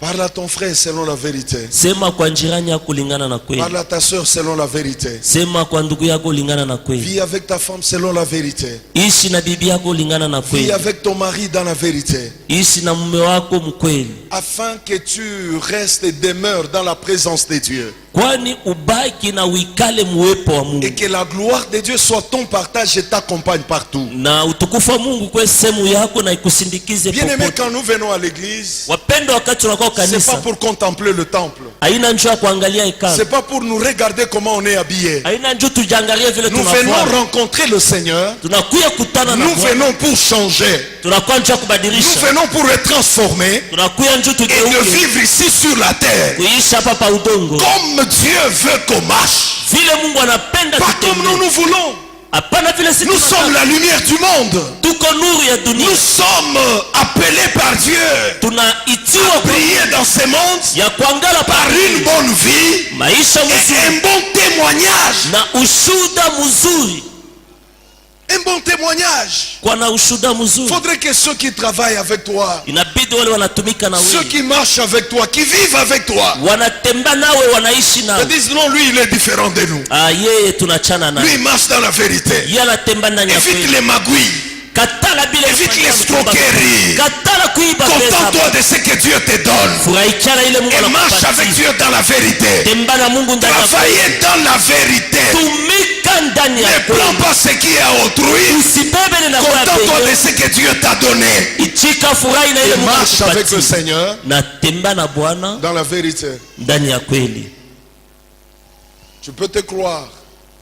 Parle à ton frère selon la vérité. sema kwa jirani yako kulingana na kweli, Parle à ta soeur selon la vérité. sema kwa ndugu yako kulingana na kweli, Vis avec ta femme selon la vérité. ishi na bibi yako kulingana na Vis kweli, avec ton mari dans la vérité. ishi na mume wako mkweli, Afin que tu restes et demeures dans la présence de Dieu. kwani ubaki na uikale muwepo wa Et Mungu que la gloire de Dieu soit ton partage et t'accompagne partout. na utukufu wa Mungu kwa sehemu yako na ikusindikize Bien aimé, popote. quand nous venons à l'église, Wapendwa, wakati tunakuwa c'est pas kanisa pour contempler le temple. haina njoo ya kuangalia hekalu, C'est pas pour nous regarder comment on est habillé. haina njoo tujangalie vile Nous venons tunavaa. rencontrer le Seigneur. Tunakuya kutana na Nous Bwana, venons pour changer. tunakuwa njoo ya Nous kubadilisha, venons pour être transformés tunakuya njoo et de tugeuke vivre ici sur la terre kuishi hapa pa udongo comme Dieu veut qu'on marche. vile Mungu anapenda Pas comme nous tutembee. nous voulons. Hapana vile sisi Nous sommes tunataka. la lumière du monde. Tuko nuru ya dunia, Nous sommes appelés par Dieu tunaitiwa à briller dans ce monde ya kuangala par une bonne vie maisha et mzuri un bon témoignage. na ushuda mzuri, Un bon témoignage. kwa na ushuda Il mzuri. faudrait que ceux qui travaillent avec toi, Inabidi wale wanatumika na ceux wewe, qui marchent avec toi, qui vivent avec toi, wanatembea nawe, wanaishi te nawe. disent non, lui il est différent de nous. Yeye tunachana Lui naye, il marche dans la vérité. yeye anatembea ndani ya Évite kweli. les magouilles. Katala bila Évite kufanya les mkubwa. escroqueries. Katala kuiba pesa. Contente-toi de ce que Dieu te donne. Furahikia na ile Mungu Et marche avec anakupatia. Dieu dans la vérité. Tembea na Mungu ndani ya kweli. Travaillez dans la vérité. Tumika ndani ya Ne kweli. prends pas ce qui est à autrui. Usibebe na kwa Contente-toi de penye. ce que Dieu t'a donné. Ichika furahi na ile Et Mungu marche avec le anakupatia. Seigneur Na tembea na Bwana dans la vérité. ndani ya kweli. Tu peux te croire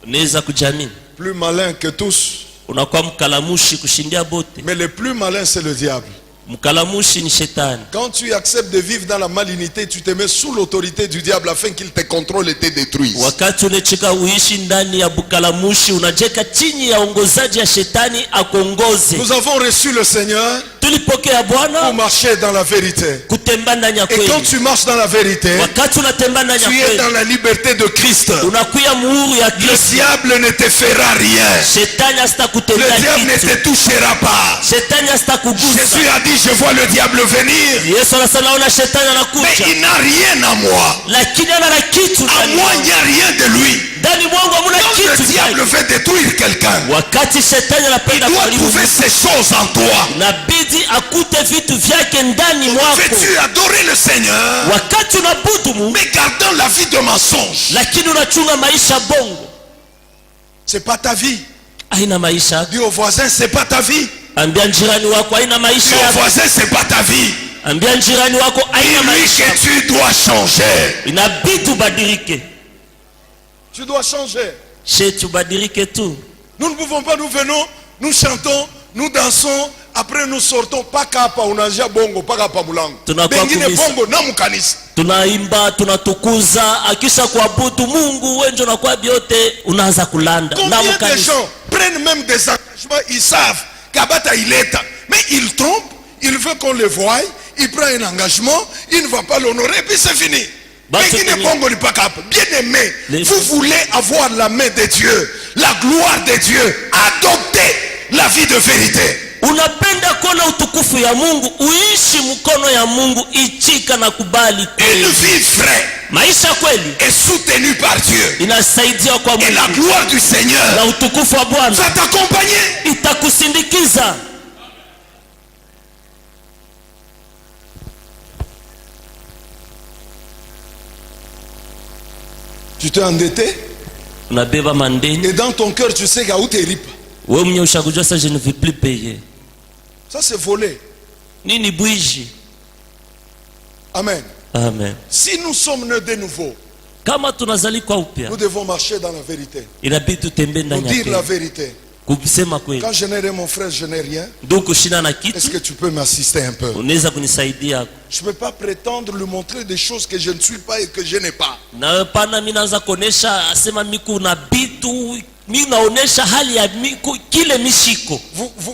Unaweza kujamini plus malin que tous. unakuwa mkalamushi kushindia bote. Mais le plus malin, c'est le diable. Mkalamushi ni shetani. Quand tu acceptes de vivre dans la malignité, tu te mets sous l'autorité du diable afin qu'il te contrôle et te détruise. Wakati unachika uishi ndani ya bukalamushi, unajeka chini ya ongozaji ya shetani akuongoze. Nous avons reçu le Seigneur Tulipokea pour Bwana marcher dans la vérité. kutembea ndani ya Et quand kweli. tu marches dans la vérité, Wakati unatembea ndani ya tu es kweli, dans la liberté de Christ. unakuya muhuru ya Le Kristo. diable ne te fera rien. Shetani Le asitakutendea diable ne kitu. te touchera pas. Shetani asitakugusa. Jésus a dit, je vois le diable venir, Yesu anasema naona shetani mais anakuja, il n'a rien à moi. lakini ana na kitu À ndani moi, mwangu. il n'y a rien de lui. Ndani mwangu hamuna Quand le kitu diable ndani. veut détruire quelqu'un, Wakati shetani il anapenda doit kuharibu, trouver ces choses en toi. inabidi akute vitu vyake ndani mwako. Veux-tu adorer le Seigneur, Wakati unabudu Mungu, mais gardant la vie de mensonge? lakini unachunga maisha bongo, C'est pas ta vie. haina maisha yako. Dis au voisin, c'est pas ta vie. Ambia jirani wako haina Dis maisha au yako. voisin, c'est pas ta vie. Ambia jirani wako haina Dis-lui maisha que yako. tu dois changer. Inabidi ubadilike. Tu dois changer. Sheti ubadilike tu. Nous ne pouvons pas, nous venons, nous chantons, nous dansons, après nous sortons, paka hapa unajia bongo, paka hapa mulango. Tunakuwa Bengine kumisa. bongo na mukanisa. Tunaimba, tunatukuza, akisha kuabudu Mungu wenjo na kwa vyote unaanza kulanda. Na Combien de mkanisa. gens prennent même des engagements, ils savent qu'Abata il est, mais il trompe, il veut qu'on le voie, il prend un engagement, il ne va pas l'honorer, puis c'est fini. Batu Bengine kwenye- bongo ni paka hapa. Bien aimé, Les- vous voulez avoir la main de Dieu, la gloire de Dieu, adoptez la vie de vérité. Unapenda kuona utukufu ya Mungu, uishi mkono ya Mungu, ichika na kubali Une kweli. vie vraie Maisha kweli est soutenue par Dieu. inasaidia kwa Et la Mungu, gloire du Seigneur na utukufu wa Bwana va t'accompagner. itakusindikiza. Tu t'es endetté Unabeba mandeni, et dans ton cœur tu sais qu'à où t'es rip. wewe mwenyewe ushakujua sasa, je ne veux plus payer. Ça c'est volé. Nini bwiji? Amen. Amen. Si nous sommes nés de nouveau, Kama tunazalikwa upya, nous devons marcher dans la vérité. inabidi tutembee Nous ndani ya dire la kweli. vérité. Kusema kweli. Quand je n'ai rien, mon frère, je n'ai rien. Ndugu shina na Est-ce kitu, que tu peux m'assister un peu? unaweza kunisaidia? Je ne peux pas prétendre lui montrer des choses que je ne suis pas et que je n'ai pas. Na pana mimi naanza kuonesha asema miku na bitu, mimi naonesha hali ya miku kile mishiko.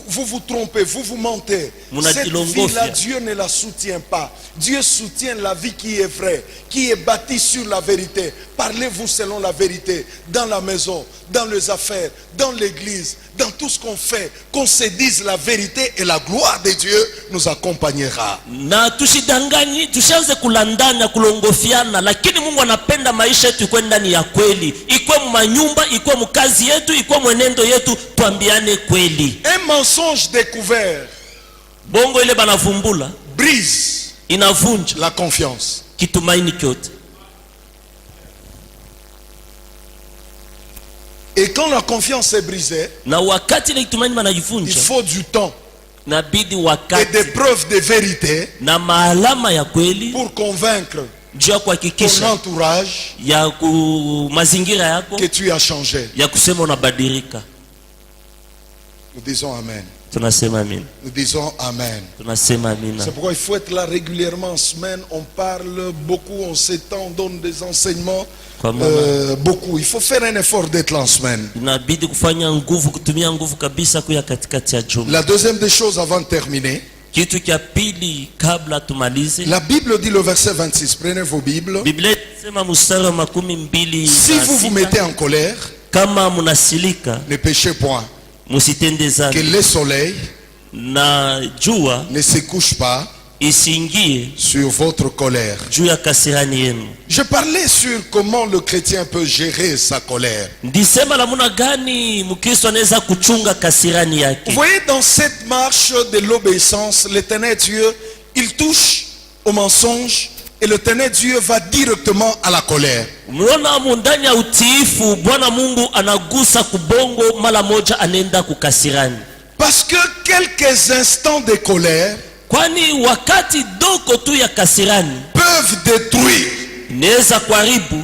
Vous trompez, vous mentez. Cette vie-là, Dieu ne la soutient pas. Dieu soutient la vie qui est vraie, qui est bâtie sur la vérité. Parlez-vous selon la vérité, dans la maison, dans les affaires, dans l'église, dans tout ce qu'on fait, qu'on se dise la vérité et la gloire de Dieu nous accompagnera. Na tusidanganyi, tushaanze kulandana kulongofiana, lakini Mungu anapenda maisha yetu ikuwe ndani ya kweli. Ikuwe manyumba, ikuwe mkazi yetu, ikuwe mwenendo yetu, tuambiane kweli. Un mensonge découvert Bongo ile banavumbula brise inavunja la confiance. kitumaini kyote. Et quand la confiance est brisée, Na wakati ile kitumaini il banajivunja, faut du temps nabidi et wakati des preuves de vérité na maalama ya kweli pour convaincre juu ya ton kuhakikisha entourage ya mazingira yako que tu as changé. ya kusema unabadilika. Nous disons Amen. Tunasema amina, Nous disons Amen. tunasema amina. C'est pourquoi il faut être là régulièrement en semaine. On parle beaucoup, on s'étend, on donne des enseignements. Kwa maana Beaucoup. Il faut faire un effort d'être là en semaine. inabidi kufanya nguvu, kutumia nguvu kabisa kuya katikati ya juma. La deuxième des choses avant de terminer, Kitu cha pili kabla tumalize, la Bible dit le verset 26. Prenez vos Bibles. Biblia inasema mstari wa 26, Si vous vous mettez en colère, kama munasilika ne péchez point. musitende Que dhambi, le soleil na jua ne se couche pas isiingie sur votre colère. juu ya kasirani yenu. Je parlais sur comment le chrétien peut gérer sa colère. Ndisema namuna gani Mkristo anaweza kuchunga kasirani Vous yake. voyez, dans cette marche de l'obéissance, l'Éternel Dieu, il touche au mensonge et l'Éternel Dieu va directement à la colère. Umeona ndani ya utiifu Bwana Mungu anagusa kubongo, mara moja anaenda kukasirani. Parce que quelques instants de colère Kwani wakati doko tu ya kasirani peuvent détruire inaweza kuharibu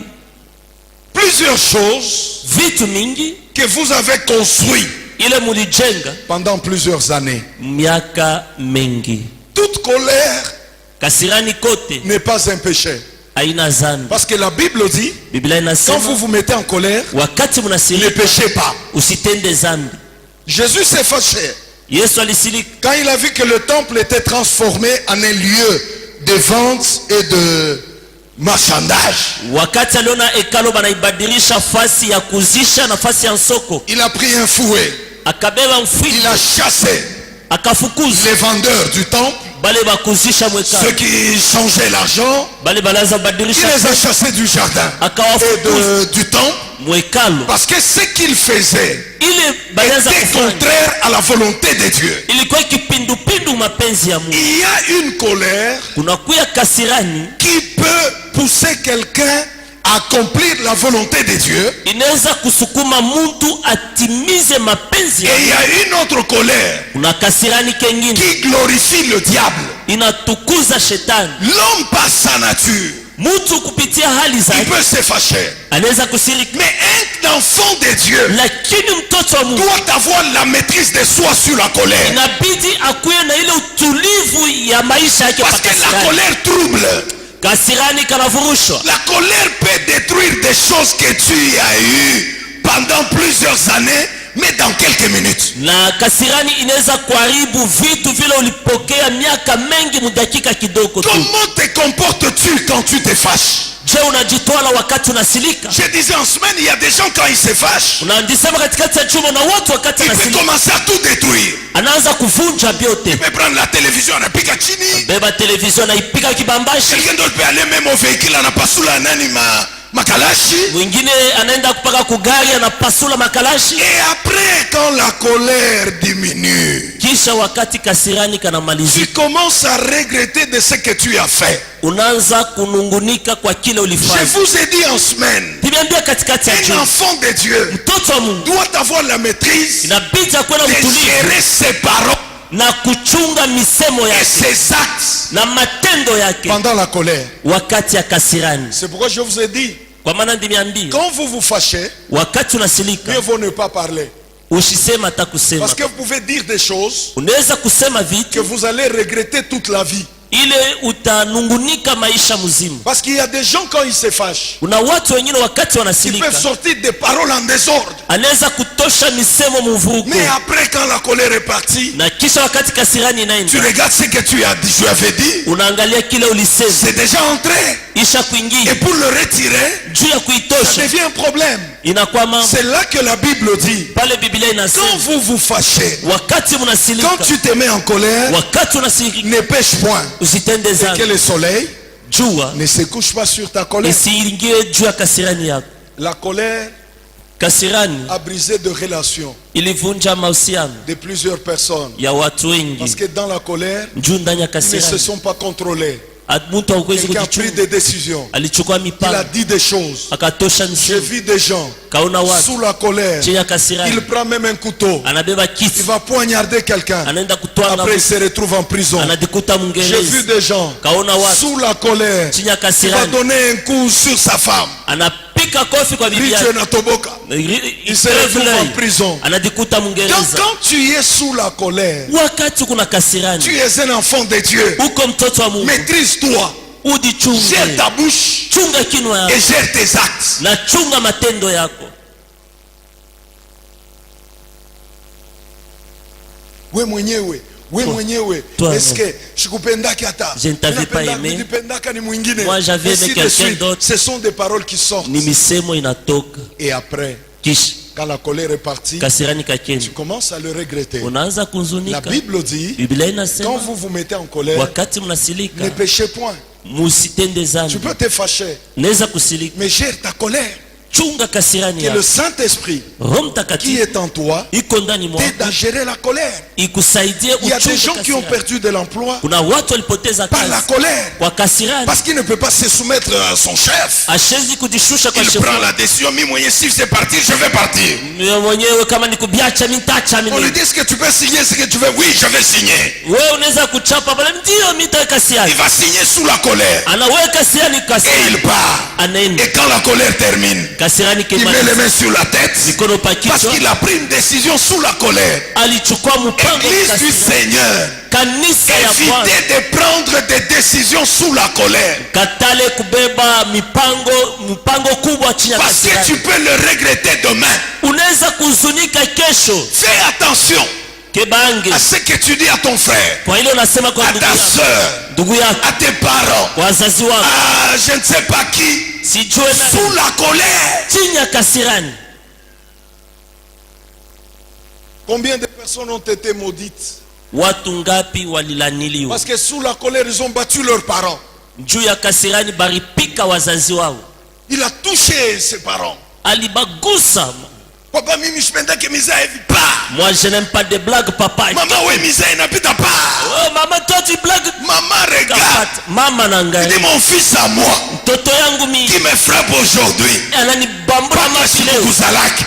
plusieurs choses vitu mingi que vous avez construites ile mulijenga pendant plusieurs années. miaka mengi. Toute colère Kasirani kote n'est pas un péché. haina dhambi. Parce que la Bible dit, Biblia quand inasema vous vous mettez en colère, wakati ne mnasilika péchez pas. usitende dhambi. Jésus s'est fâché Yesu alisilika quand il a vu que le temple était transformé en un lieu de vente et de marchandage. wakati aliona hekalo banaibadilisha fasi ya kuzisha nafasi ya soko, Il a pris un fouet, akabeba il mfwiti a chassé akafukuza les vendeurs du temple, bale bakuzisha ceux mwekalo, qui changeaient l'argent, bale balaza il badilisha les a chassés du jardin akawafukuza et du temple, mwekalo, parce que ce qu'il faisait ile balianza était kufanya contraire à la volonté de Dieu. ilikuwa kipindupindu mapenzi ya Mungu. Il y a une colère Kunakuya kasirani qui peut pousser quelqu'un à accomplir la volonté de Dieu, inaweza kusukuma mtu atimize mapenzi et ya il y Mungu. a une autre colère Kuna kasirani kengine qui glorifie le diable. inatukuza shetani. L'homme par sa nature, Mtu kupitia hali il zake peut se fâcher, anaweza kusirika, mais un enfant de Dieu lakini mtoto wa Mungu doit avoir la maîtrise de soi sur la colère, inabidi akuwe na ile utulivu ya maisha yake. parce que la colère trouble. Kasirani kanavurushwa. La colère peut détruire des choses que tu as eues pendant plusieurs années, mais dans quelques minutes. Na kasirani inaweza kuharibu vitu vile ulipokea miaka mengi mudakika kidogo tu. Comment te comportes-tu quand tu te fâches? Je, unajitwala wakati unasilika? Je disais en semaine, il y a des gens quand ils se fâchent, Unaandisema katikati ya chuma na watu wakati il peut anasilika commencer à tout détruire. anaanza kuvunja vyote. Il peut prendre la télévision, on a piqué chini. Beba television anaipika kibambashi, Quelqu'un d'autre peut aller même au véhicule, on a pas sous la nani makalashi. mwingine anaenda kupaka kugari anapasula makalashi. Et après, quand la colère diminue, Kisha wakati kasirani tu kanamalizika, commences à regretter de ce que tu as fait. unaanza kunungunika kwa kile Je ulifanya. vous ai dit en semaine, Nimeambia katikati ya un juma, enfant de Dieu mtoto wa Mungu doit avoir la maîtrise inabidi akuwe na de utulivu gérer ses paroles na kuchunga misemo et yake ses actes na matendo yake pendant la colère. wakati ya kasirani. C'est pourquoi je vous ai dit, Kwa maana ndimiambia, quand vous vous fâchez, wakati unasilika mieux vaut ne pas parler. usisema hata kusema. Parce que vous pouvez dire des choses Unaweza kusema que vitu vous allez regretter toute la vie. ile utanungunika maisha mzima. Parce qu'il y a des gens, quand ils se fâchent, Kuna watu wengine wakati ils wanasilika peuvent sortir des paroles en désordre. anaweza kutosha misemo mvurugo, Mais après, quand la colère est partie, na kisha wakati kasirani tu inaenda regardes ce que tu avais dit, unaangalia kile ulisema c'est déjà entré. isha Et kuingia pour le retirer, juu ya ça kuitosha devient un problème. inakuwa mambo. C'est là que la Bible dit, Pale Biblia quand inasema vous vous fâchez, wakati mnasilika, quand tu te mets en colère, wakati unasilika ne pêche point. usitende Et que dhambi, le soleil jua ne se couche pas sur ta colère. isiingie juu ya kasirani yako. La colère Kasirani a brisé de relations ilivunja mahusiano de plusieurs personnes. ya watu Parce wengi que dans la colère, juu ndani ya ils ne se kasirani. sont pas contrôlés. Mtu hauwezi Quelqu'un a pris kujichunga, des décisions. alichukua Il a mipango dit des choses. akatosha J'ai misemo, vu des gens kaona watu sous la colère. chini ya Il kasirani prend même un couteau. anabeba Il kiti va poignarder quelqu'un. anaenda kutwanga Après, il mtu, se retrouve en prison. anajikuta J'ai vu Mwingereza. des gens Kaona watu sous la colère. chini ya Il va kasirani donner un coup sur sa femme. anapika kofi kwa bibi Richard yake, Natoboka. Il se retrouve en prison. anajikuta Donc Mwingereza. quand tu es sous la colère, Wakati kuna kasirani, tu es un enfant de Dieu. uko mtoto wa Mungu, Maîtrise-toi. Gère ujichunge, ta bouche chunga kinwa et yako gère tes actes. na chunga matendo yako. We mwenyewe Toi, est-ce que sikupendaki hata Je ne t'avais pas aimé. nilipendaka ni mwingine. Moi, j'avais Ainsi aimé de quelqu'un suite. d'autre. Ce sont des paroles qui sortent. Ni misemo inatoka, Et après, kisha quand la colère est partie, kasirani tu kakeni, commences à le regretter. unaanza La kuhuzunika. Bible dit, Biblia quand inasema vous vous mettez en colère, wakati ne mnasilika péchez point. musitende Tu dhambi. peux te fâcher, Naweza kusilika, mais gère ta colère. chunga kasirani Que le yako. Saint-Esprit Roho qui Mtakatifu est en toi iko ndani t'aide mwako à gérer la colère. ikusaidie Il y a des uchunge gens qui ont kasirani. perdu de l'emploi Kuna watu walipoteza par la kazi colère. kwa kasirani, Parce qu'il ne peut pas se soumettre à son chef. ashezi kujishusha kwa Il shefu. prend la décision, mi mwenye si c'est partir, je vais partir. Wewe mwenyewe kama ni kubiacha mimi nitaacha On lui mimi. dit ce que tu peux signer, ce que tu veux. Oui, je vais signer. Wewe unaweza kuchapa pale, ndio mimi nitaweka Il siani. va signer sous la colère. Anaweka siani Et kasirani, il part. anaenda Et quand la colère termine, kasirani il met les kimaliza, mains sur la tête. mikono Parce pakichwa, qu'il a pris une décision sous la colère. alichukua mpango Église du kasirani. Seigneur, Kanisa ya Bwana évitez de prendre des décisions sous la colère. katale kubeba mipango kubwa chini ya Parce que tu kasirani. peux le regretter demain. Unaweza kuhuzunika kesho. Fais attention Kebange à ce que tu dis à ton frère, kwa ile unasema kwa à ndugu ta yako, soeur, ndugu yako, à tes parents, wazazi wako, à je ne sais pas qui, sijue sous nani, la colère. chini ya kasirani. Combien de personnes ont été maudites? Watu ngapi walilaniliwa Parce que sous la colère, ils ont battu leurs parents. juu ya kasirani, baripika wazazi wao, Il a touché ses parents. alibagusa. Papa mimi shipendake miza hivi pa. Moi je n'aime pas de blagues papa. Mama we miza inapita pa. Oh, mama toi tu blague. Maman regarde. Mama Il nangai, dit mon fils à moi mtoto yangu qui mimi me frappe aujourd'hui. ananibambura Papa mashi leo Shikuzalaki.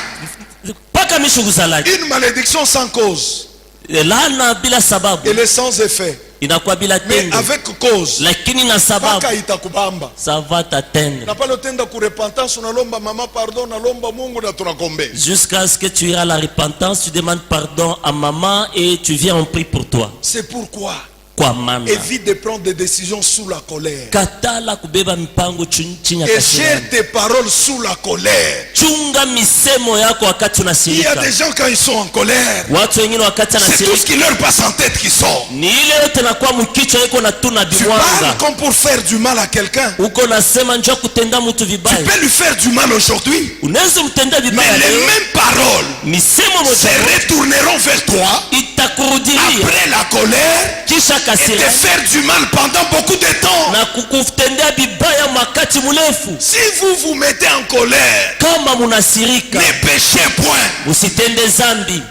mpaka mishuguzalaki. Une malédiction sans cause. Laana bila sababu Elle est sans effet. inakuwa bila Mais tendo, avec cause. lakini na sababu Paka itakubamba. ça va t'atteindre Na pale utenda ku repentance unalomba mama pardon, unalomba Mungu na tunakombe. jusqu'à ce que tu iras à la repentance. Tu demandes pardon à maman et tu viens en prie pour toi. C'est pourquoi Kwa maana évite de prendre des décisions sous la colère. katala kubeba mipango chini ya Et kasirani. gère tes paroles sous la colère. Chunga misemo yako wakati Il y a unasirika. des gens quand ils sont en colère, Watu wengine wakati c'est tout ce anasirika qui leur passe en tête qui sort. ni ile yote nakuwa mkichwa iko na tuna Tu parles bimwanga comme pour faire du mal à quelqu'un. uko nasema njoo kutenda mtu Tu vibaya. peux lui faire du mal aujourd'hui, Unaweza mtenda mais vibaya les leo, mêmes paroles misemo se moja retourneront vers toi itakurudilia après la colère kisha et te kasirani faire du mal pendant beaucoup de temps. na kukutendea vibaya wakati mrefu. Si vous vous mettez en colère, Kama munasirika ne péchez point. usitende zambi.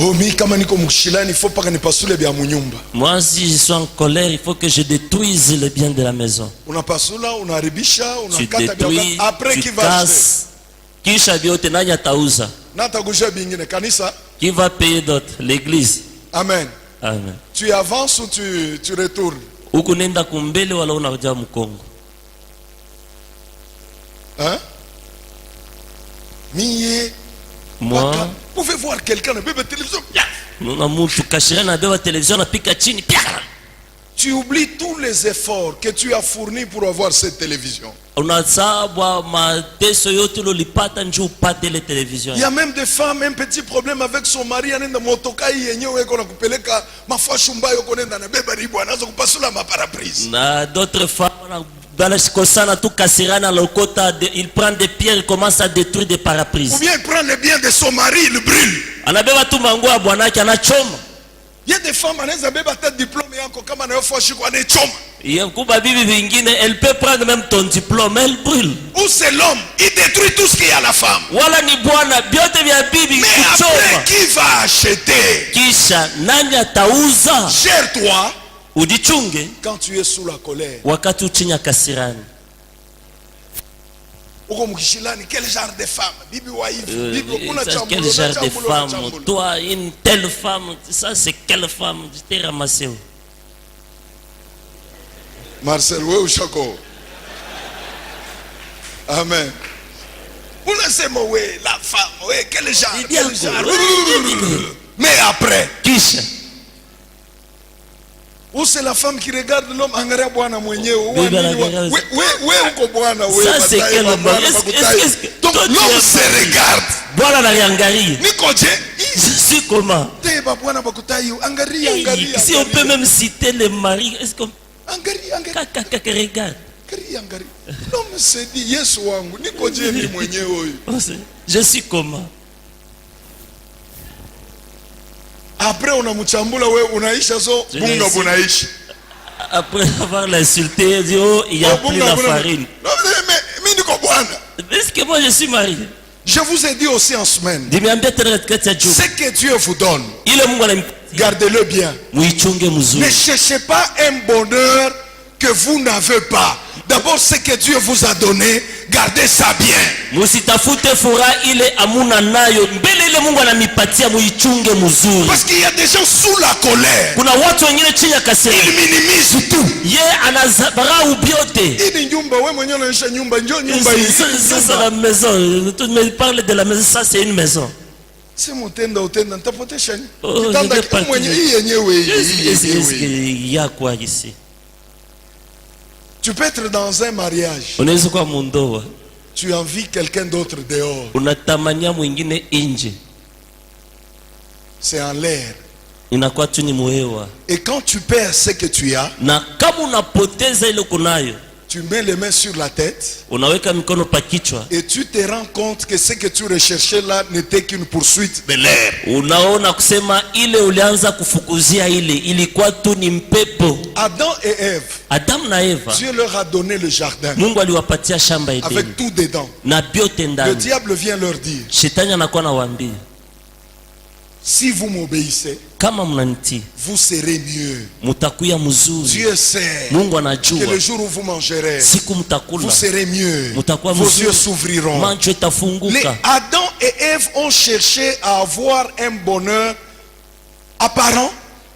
Oh, mi kama niko mshilani faut pas nipasule bya munyumba. Moi, si je suis en colère, il faut que je détruise le bien de la maison. Unapasula, unaharibisha, Tu unakata détruis, bya. Après tu qui va acheter? casses. Kisha vyote nani atauza? Nata gusha bingine kanisa. Qui va payer d'autres? L'église. Amen. Amen. Tu avances ou tu retournes? Huku nenda kumbele wala unakuja mkongo. Hein? Miye. Moi, Vous pouvez voir quelqu'un de bébé télévision. nuna mtu kashirana beba television napika chini. Pia! Tu oublies tous les efforts que tu as fournis pour avoir cette télévision. Unasabwa mateso yote ulolipata njoo upate ile television. Il y a même des femmes, un petit problème avec son mari, anaenda motokai yenyewe iko na kupeleka mafashu mbayo konenda na beba ribu anaanza kupasula maparaprise. Na d'autres femmes banashikosana tu kasirana lokota, il prend des pierres, il commence à détruire des Ou paraprises. bien il prend le bien de son mari, il brûle. Anabeba tu manguo ya bwanake anachoma. Il y a des femmes anaweza beba hata diplome yako kama nayo fashi kwa anachoma. Kuba bibi vingine, elle peut prendre même ton diplôme, elle brûle. Ou c'est l'homme, il détruit tout ce qu'il y a à la femme. Wala ni bwana byote vya bibi Mais après, kuchoma. qui va acheter? Kisha nani atauza? Gère-toi Ujichunge quand tu es sous la colère. wakati uchinya kasirani. Uko mkishilani, quel genre de femme? Bibi wa hivi, bibi kuna chambulo, Quel genre de chambulo, femme? chambulo. Toi, une telle femme, ça c'est quelle femme? Je t'ai ramassé où? Marcel, oui ou Chaco? Amen. Vous laissez moi, oui, la femme, oui, quel genre? C'est bien Quel genre? cool. Mais après, Kisha ou c'est la femme qui regarde l'homme, angalia bwana mwenyewe. Bibi anaangalia. Oui, uko bwana, oui. Ça, c'est bataille, quel bwana, bwana? bakutaille. Est-ce que Donc toi, tu l'homme es- se regarde. bwana naliangalia. Niko je? Je suis comment? Teba bwana bakutaille, angalia, angalia. Si on peut même citer les maris, est-ce qu'on Angalia, angalia. regarde? Angalia, angalia. L'homme se dit, Yesu wangu, niko je ni mwenyewe huyu. Je suis comment? Après unamchambula wewe unaisha so Je bunga laisse. bunaishi. Après avoir l'insulté, il dit oh, il a pris la farine. Non, mais mimi niko bwana. Est-ce que moi je suis marié? Je vous ai dit aussi en semaine, Nimeambia tena katika juu. ce que Dieu vous donne, Ile Mungu ananipatia. gardez-le bien. Muichunge Ne mzuri. cherchez pas un bonheur que vous n'avez pas. D'abord, ce que Dieu vous a donné, gardez ça bien. Musitafute furaha ile amuna nayo. Mbele ile Mungu ananipatia muichunge mzuri. Parce qu'il y a des gens sous la colère. Kuna watu wengine chini ya kasiri. Ils minimisent tout. Ye anadharau byote. Hii ni nyumba, wewe mwenyewe unaisha nyumba, njoo nyumba hii. Ça c'est la maison. Tu me parles de la maison, ça c'est une maison. Si mutenda utenda nitapotesha nini? Oh, Kitanda je vais partir. mwenyewe hii yenyewe hii Est-ce yenyewe. qu'il y a quoi ici? Tu peux être dans un mariage. Unaweza kuwa mundoa. Tu envies quelqu'un d'autre dehors. Unatamania mwingine nje. C'est en l'air. Inakuwa tu ni muhewa. Et quand tu perds ce que tu as, Na kama unapoteza ile kunayo, tu mets les mains sur la tête unaweka mikono pa kichwa. et tu te rends compte que ce que tu recherchais là n'était qu'une poursuite de l'air. Unaona kusema ile ulianza kufukuzia ile ilikuwa tu ni mpepo. Adam et Ève, Adamu na Eva, Dieu leur a donné le jardin Mungu aliwapatia shamba Edeni avec tout dedans. na byote Le ndani. diable vient leur dire, Shetani anakuwa nawaambia, si vous m'obéissez, kama mnanitii vous serez mieux. mutakuya mzuri. Dieu sait Mungu que anajua le jour où vous mangerez, siku mtakula vous serez mieux. mutakuwa Vos mzuri, yeux s'ouvriront. macho Les itafunguka. Adam et Ève ont cherché à avoir un bonheur apparent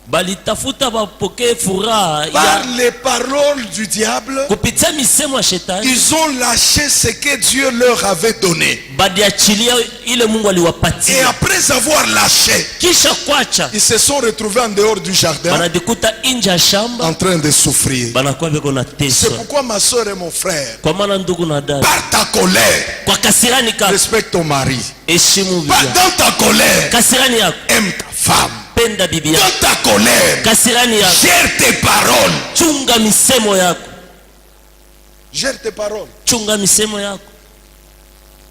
Balitafuta bapokee furaha par ya les paroles du diable. kupitia misemo ya shetani. Ils ont lâché ce que Dieu leur avait donné. Badiachilia ile Mungu Et aliwapatia. après avoir lâché, Kisha kwacha ils se sont retrouvés en dehors du jardin banajikuta nje ya shamba, en train de souffrir. banakuwa beko na C'est teso. pourquoi ma soeur et mon frère, Kwa maana ndugu na dada, par ta colère, kwa kasirani ka respecte ton mari. heshimu Pas bibi. dans ta colère, Kasirani yako aime ta femme. penda bibi Dans yako. ta colère, Kasirani yako gère tes paroles. chunga misemo yako. Gère tes paroles. Chunga misemo yako.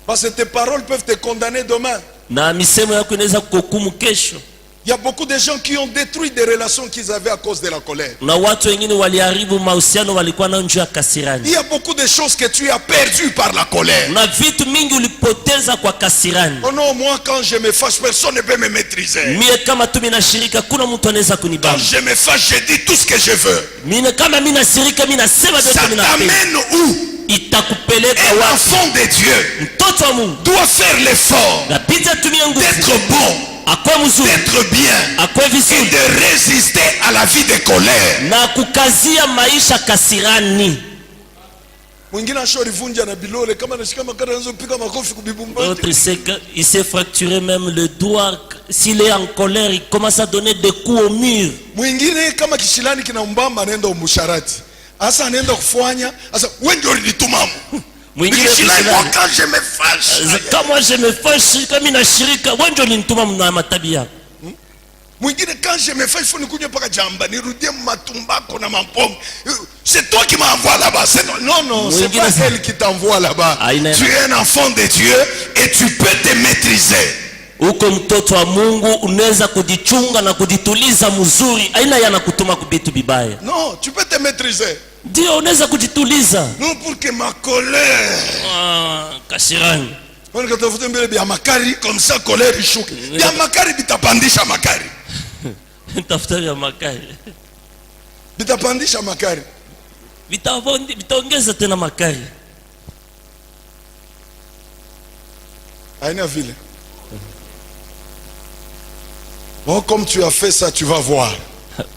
Parce que tes paroles peuvent te condamner demain. Na misemo yako inaweza kuhukumu kesho. Il y a beaucoup de gens qui ont détruit des relations qu'ils avaient à cause de la colère. Na watu wengine waliharibu mahusiano walikuwa nao juu ya Il kasirani. y a beaucoup de choses que tu as perdues par la colère. Na vitu mingi ulipoteza kwa kasirani. Oh non, moi quand je me fâche, personne ne peut me maîtriser. Mie kama tu minashirika kuna mtu anaweza Quand kunibamba. je me fâche, je dis tout ce que je veux. Mine kama minashirika minasema Ça vyote minapenda. t'amène où? Itakupeleka Un wapi? enfant de Dieu Mtoto wa Mungu doit faire l'effort nabidi atumie nguvu, d'être bon, akwe mzuri, d'être bien akwe et vizuri de résister à la vie de colère. na kukazia maisha kasirani. Mwingine ashorivunja na bilole kama anashika makara anaanza kupiga makofi kubibumbati. L'autre, il s'est fracturé même le doigt. S'il est en colère, il commence à donner des coups au mur. Mwingine kama kishilani kinambamba anaenda umusharati. Asa anaenda kufanya, asa wewe ndio ulitumamu. Mwingine Nikishilani kushilani. quand je me fâche. Kama je me fâche, kama inashirika, wewe ndio ulinituma na matabia. Mwingine quand je me fâche, il faut nikunywe paka jamba, nirudie matumbako na mampomo. C'est toi qui m'envoie là-bas. Non, c'est Mwingine pas sa- elle qui t'envoie là-bas. Ah, ina- Tu es un enfant de Dieu et tu peux te maîtriser. Uko mtoto wa Mungu unaweza kujichunga na kujituliza mzuri. Aina yana kutuma kubitu bibaya. Non, tu peux te maîtriser. Ndio unaweza kujituliza. Non pour que ma colère. Kasirani. On katafuta mbele bya makari comme ça colère ishuke. Bya makari bitapandisha makari. Tafuta vya makali. Bitapandisha makari. Vitaongeza tena makali. Haina vile. Bon, comme tu as fait ça, tu vas voir.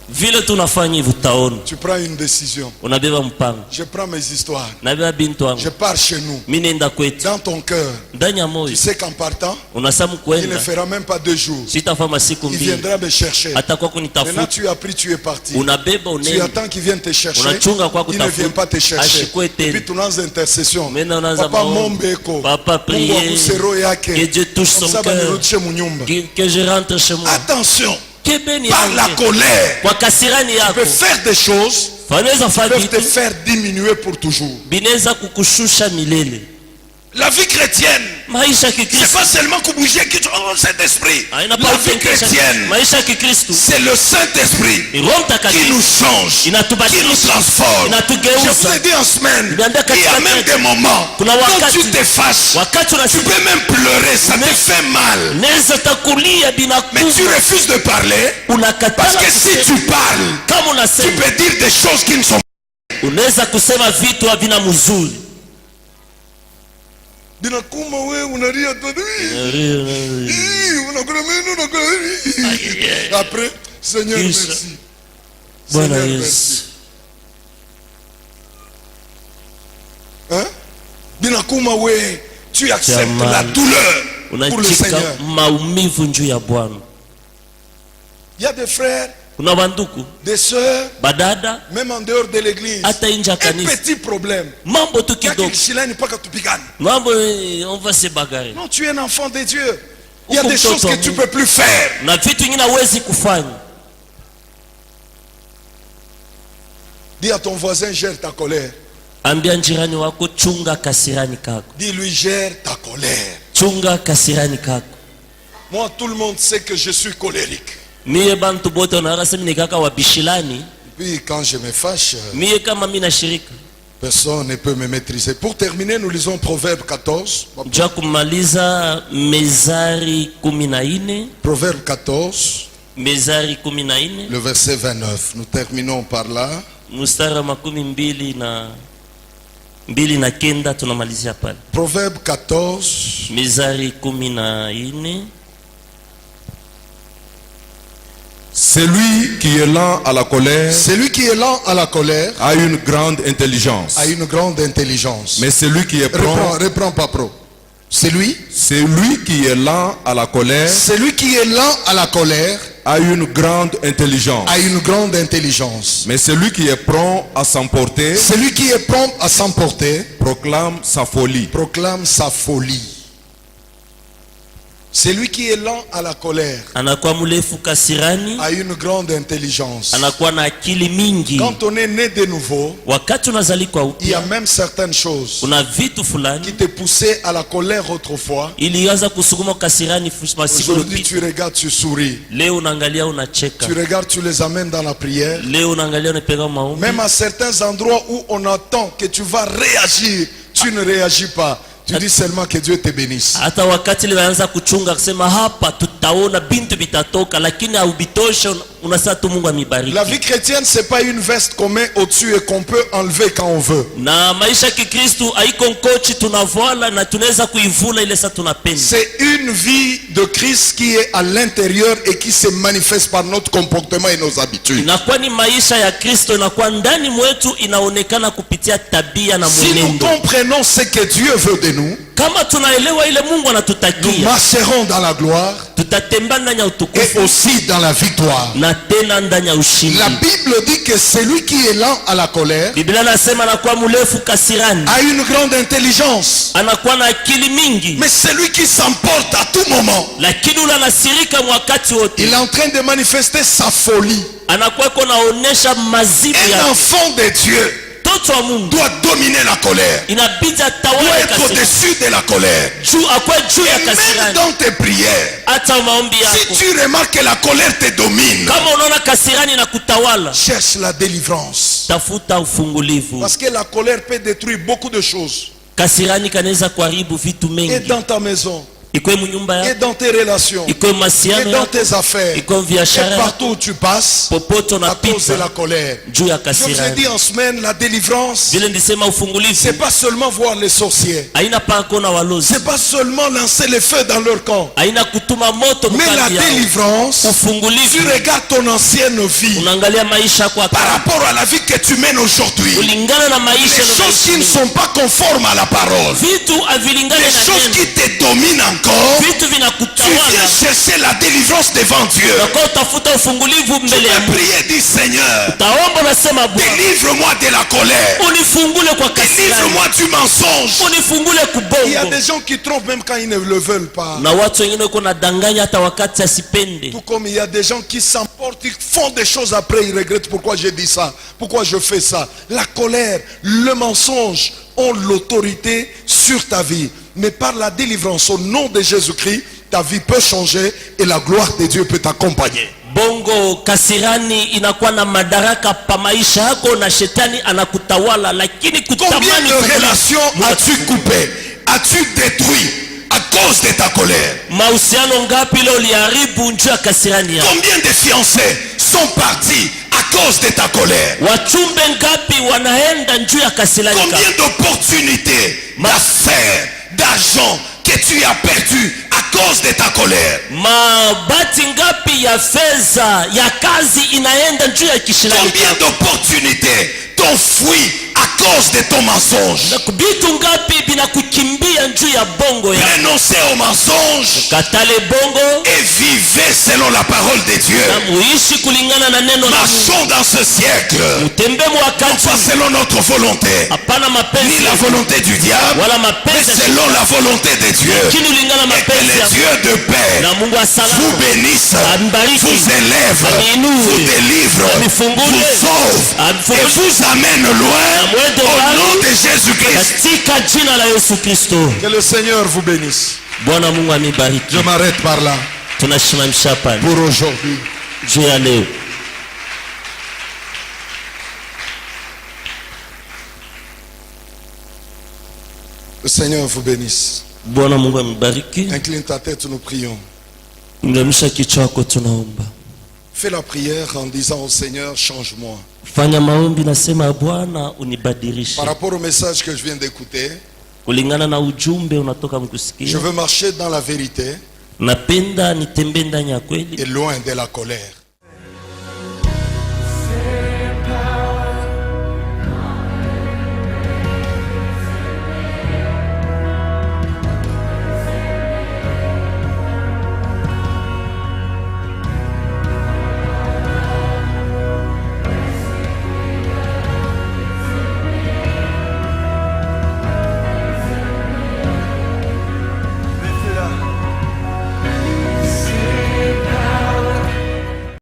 Vile tunafanya hivyo utaona. Tu prends une décision. Unabeba mpango. Je prends mes histoires. Nabeba bintu wangu. Je pars chez nous. Mimi nenda kwetu. Dans ton cœur. Ndani ya moyo. Tu sais qu'en partant, Unasema il ne kwenda. fera même pas 2 jours. Sitafanya siku Il mbili. viendra me chercher. Atakuwa Maintenant, kunitafuta. tu as pris, tu es parti. Unabeba Tu unaenda. attends qu'il vienne te chercher. Unachunga kwa Il ne kutafuta. vient pas te chercher. Ashikwe Et tena. puis tunaanza intercession. Maintenant, unaanza Papa maombi. mombeko. Papa prier. Mungu aguse roho yake. Que Dieu touche Comme son ça, cœur. banirudishe munyumba. Que je rentre chez moi. Attention. Kebeni Par la yangu. colère, Kwa kasirani tu yako. peux faire des choses Fanaweza qui fanya peuvent te vitu. faire diminuer pour toujours. Binaweza kukushusha milele. La vie chrétienne, Maisha ya c'est Kikristo. pas seulement que bouger qui oh, Saint-Esprit. Haina La vie chrétienne, maisha ya Kikristo. c'est le Saint-Esprit Ni Roho qui Mtakatifu. nous change, qui Inatubadilisha. nous transforme. Inatugeuza. Je vous ai dit en semaine, Niambia il y a katika même wakati. des moments Kuna quand wakati. tu te fâches, Wakati tu unasikia peux même pleurer, ça te fait mal. neza takulia bila Mais tu kufa. refuses de parler parce Unakatala que si kusema. tu parles, Kama tu unasema peux dire des choses qui ne sont unaweza kusema vitu havina mzuri. binakuma wewe unalia tu. Unakula meno unakula. Après, Seigneur Yesu. merci. Bwana Seigneur, Yesu. merci. Hein? Binakuma wewe, tu acceptes Jamani. la douleur pour le Unachika Seigneur. maumivu juu ya Bwana. Il y a des frères, Kuna banduku, des sœurs, badada, même en dehors de l'église. hata nje ya Un kanisa. petit problème. Mambo tu Il y a kidogo. quelque chose pas que tu piganes. Mambo on va se bagarre. Non, tu es un enfant de Dieu. Il y a Uko des choses mtoto que wa tu Mungu. peux plus faire. Na vitu vingine hawezi kufanya. Dis à ton voisin, gère ta colère. Ambia jirani wako chunga kasirani kako. Dis-lui, gère ta colère. Chunga kasirani kako. Moi, tout le monde sait que je suis colérique. Mie bantu bote wanarasa mimi kaka wa bishilani. Puis quand je me fâche, Mie kama mimi nashirika. personne ne peut me maîtriser. Pour terminer, nous lisons Proverbe 14. Ja kumaliza Mezari 14. Proverbe 14, Mezari 14. le verset 29. Nous terminons par là. Mstari wa 22 tunamalizia pale. Proverbe 14, Mezari 14. Celui qui est lent à la colère celui qui est lent à la colère a une grande intelligence. a une grande intelligence. Mais celui qui est prompt, Reprends pas pro. Celui qui est lent à la colère qui est lent à la colère a une grande intelligence. a une grande intelligence. Mais celui qui est prompt à s'emporter Celui qui est prompt à s'emporter proclame sa folie. proclame sa folie. Celui qui est lent à la colère anakuwa mrefu kasirani, a une grande intelligence. anakuwa na akili mingi. Quand on est né de nouveau, Wakati unazalikwa il y a upya, même certaines choses kuna vitu fulani qui te poussaient à la colère autrefois. ilianza kusukuma kasirani masiku Aujourd'hui, iliyopita. tu regardes, tu souris. Leo unaangalia unacheka, Tu regardes, tu les amènes dans la prière. leo unaangalia unapega maombi. Même à certains endroits où on attend que tu vas réagir, tu ne réagis pas. Tu dis seulement que Dieu te bénisse. Hata wakati ile waanza kuchunga kusema hapa tutaona bintu vitatoka, lakini haubitoshe, unasema tu Mungu amibariki. La vie chrétienne, c'est pas une veste qu'on met au-dessus et qu'on peut enlever quand on veut. Na maisha ya Kikristo haiko nkochi tunavala na tunaweza kuivula ile saa tunapenda. C'est une vie de Christ qui est à l'intérieur et qui se manifeste par notre comportement et nos habitudes. Inakuwa ni maisha ya Kristo, inakuwa ndani mwetu, inaonekana kupitia tabia na Si nous mwenendo. comprenons ce que Dieu veut de nous, Kama tunaelewa ile Mungu nous anatutakia, marcherons dans la gloire tutatembea ndani ya et utukufu aussi dans la victoire. na tena ndani ya ushindi. La Bible dit que celui qui est lent à la colère Biblia nasema anakuwa mrefu kasirani, a une grande intelligence. anakuwa na akili mingi, Mais celui qui s'emporte à tout moment, lakini ule anasirika wakati wote, il est en train de manifester sa folie. anakuwa iko naonesha mazibu Un ya enfant de Dieu mtoto wa Mungu. doit dominer la colère, Inabidi doit atawale être kasirani, au-dessus de la colère. juu akwe juu ya Et même kasirani. dans tes prières, Hata maombi si yako, tu remarques que la colère te domine, kama unaona kasirani na kutawala, cherche la délivrance. tafuta ufungulivu. Parce que la colère peut détruire beaucoup de choses. Kasirani kanaweza kuharibu vitu Et mengi, dans ta maison, ikwe munyumba et yako, dans tes relations, ikwe et masiano dans yako, tes affaires, ikwe et biashara yako, partout où tu passes, popote à cause de unapita la colère. juu ya Je vous ai dit kasirani. en semaine, la délivrance, Vile ndisema ufungulivu c'est pas seulement voir les sorciers, haina pako na walozi, c'est pas seulement lancer les feux dans leur camp, haina kutuma moto mais la mkali yao. délivrance, tu Ufungulivu regardes ton ancienne vie unaangalia maisha yako par rapport à la vie que tu mènes aujourd'hui, kulingana na les maisha choses qui ne sont pas conformes à la parole, vitu avilingane les na choses neno, qui te dominent encore, vitu tu vinakutawala. viens chercher la délivrance devant Dieu. Unakuwa utafuta ufungulivu Tu mbele ya peux Mungu. prier, dis Seigneur, Taomba nasema Bwana, délivre-moi de la colère, unifungule kwa kasirani, délivre-moi du mensonge. unifungule Il y a kubongo. des gens qui trompent même quand ils ne le veulent pas. Na watu wengine wako nadanganya hata wakati asipende. Tout comme il y a des gens qui s'emportent, ils font des choses après, ils regrettent pourquoi j'ai dit ça, pourquoi je fais ça. La colère, le mensonge ont l'autorité sur ta vie. Mais par la délivrance au nom de Jésus-Christ, ta vie peut changer et la gloire de Dieu peut t'accompagner. Bongo kasirani inakuwa na madaraka pa maisha yako na shetani anakutawala, lakini Combien kutamani de ufungulivu. relations as-tu coupé, as-tu détruit à cause de ta colère? Mahusiano ngapi leo uliharibu njoo ya kasirani yako? Combien de fiancés sont partis à cause de ta colère? Wachumbe ngapi wanaenda njoo ya kasirani yako? Combien d'opportunités d'affaires, d'argent que tu as perdu à cause de ta colère? Mabati ngapi ya fedha ya kazi inaenda njoo ya kisirani Combien yako? d'opportunités t'ont fui à cause de ton mensonge? Vitu ngapi vinakukimbia njoo ya bongo ya Renoncez au mensonge katale bongo et vivez selon la parole de Dieu. na muishi kulingana na neno la Mungu. Marchons dans ce siècle, Mtembe non mwakati, pas selon notre volonté, hapana ni mapenzi la volonté du diable, wala mais mapenzi ya selon la volonté de Dieu. lakini ulingana na Et que mapenzi ya le Dieu de paix na Mungu wa vous salama bénisse, ambariki, vous élève, amiinue, vous délivre, amifungule, vous sauve et amfungule, vous amène loin amwende au mbali nom de Jésus-Christ. katika jina la Yesu Kristo. Que le Seigneur vous bénisse. Bwana Mungu amibariki. Je m'arrête par là Tunashimamisha pale pour aujourd'hui. juu ya leo. Le Seigneur vous bénisse. Bwana Mungu amibariki. Incline ta tête, nous prions. Inamisha kichwa chako, tunaomba. Fais la prière en disant au Seigneur, change-moi. Fanya maombi, nasema Bwana unibadilishe Par rapport au message que je viens d'écouter, kulingana na ujumbe unatoka je mkusikia. veux marcher dans la vérité Napenda nitembee ndani ya kweli et loin de la colère.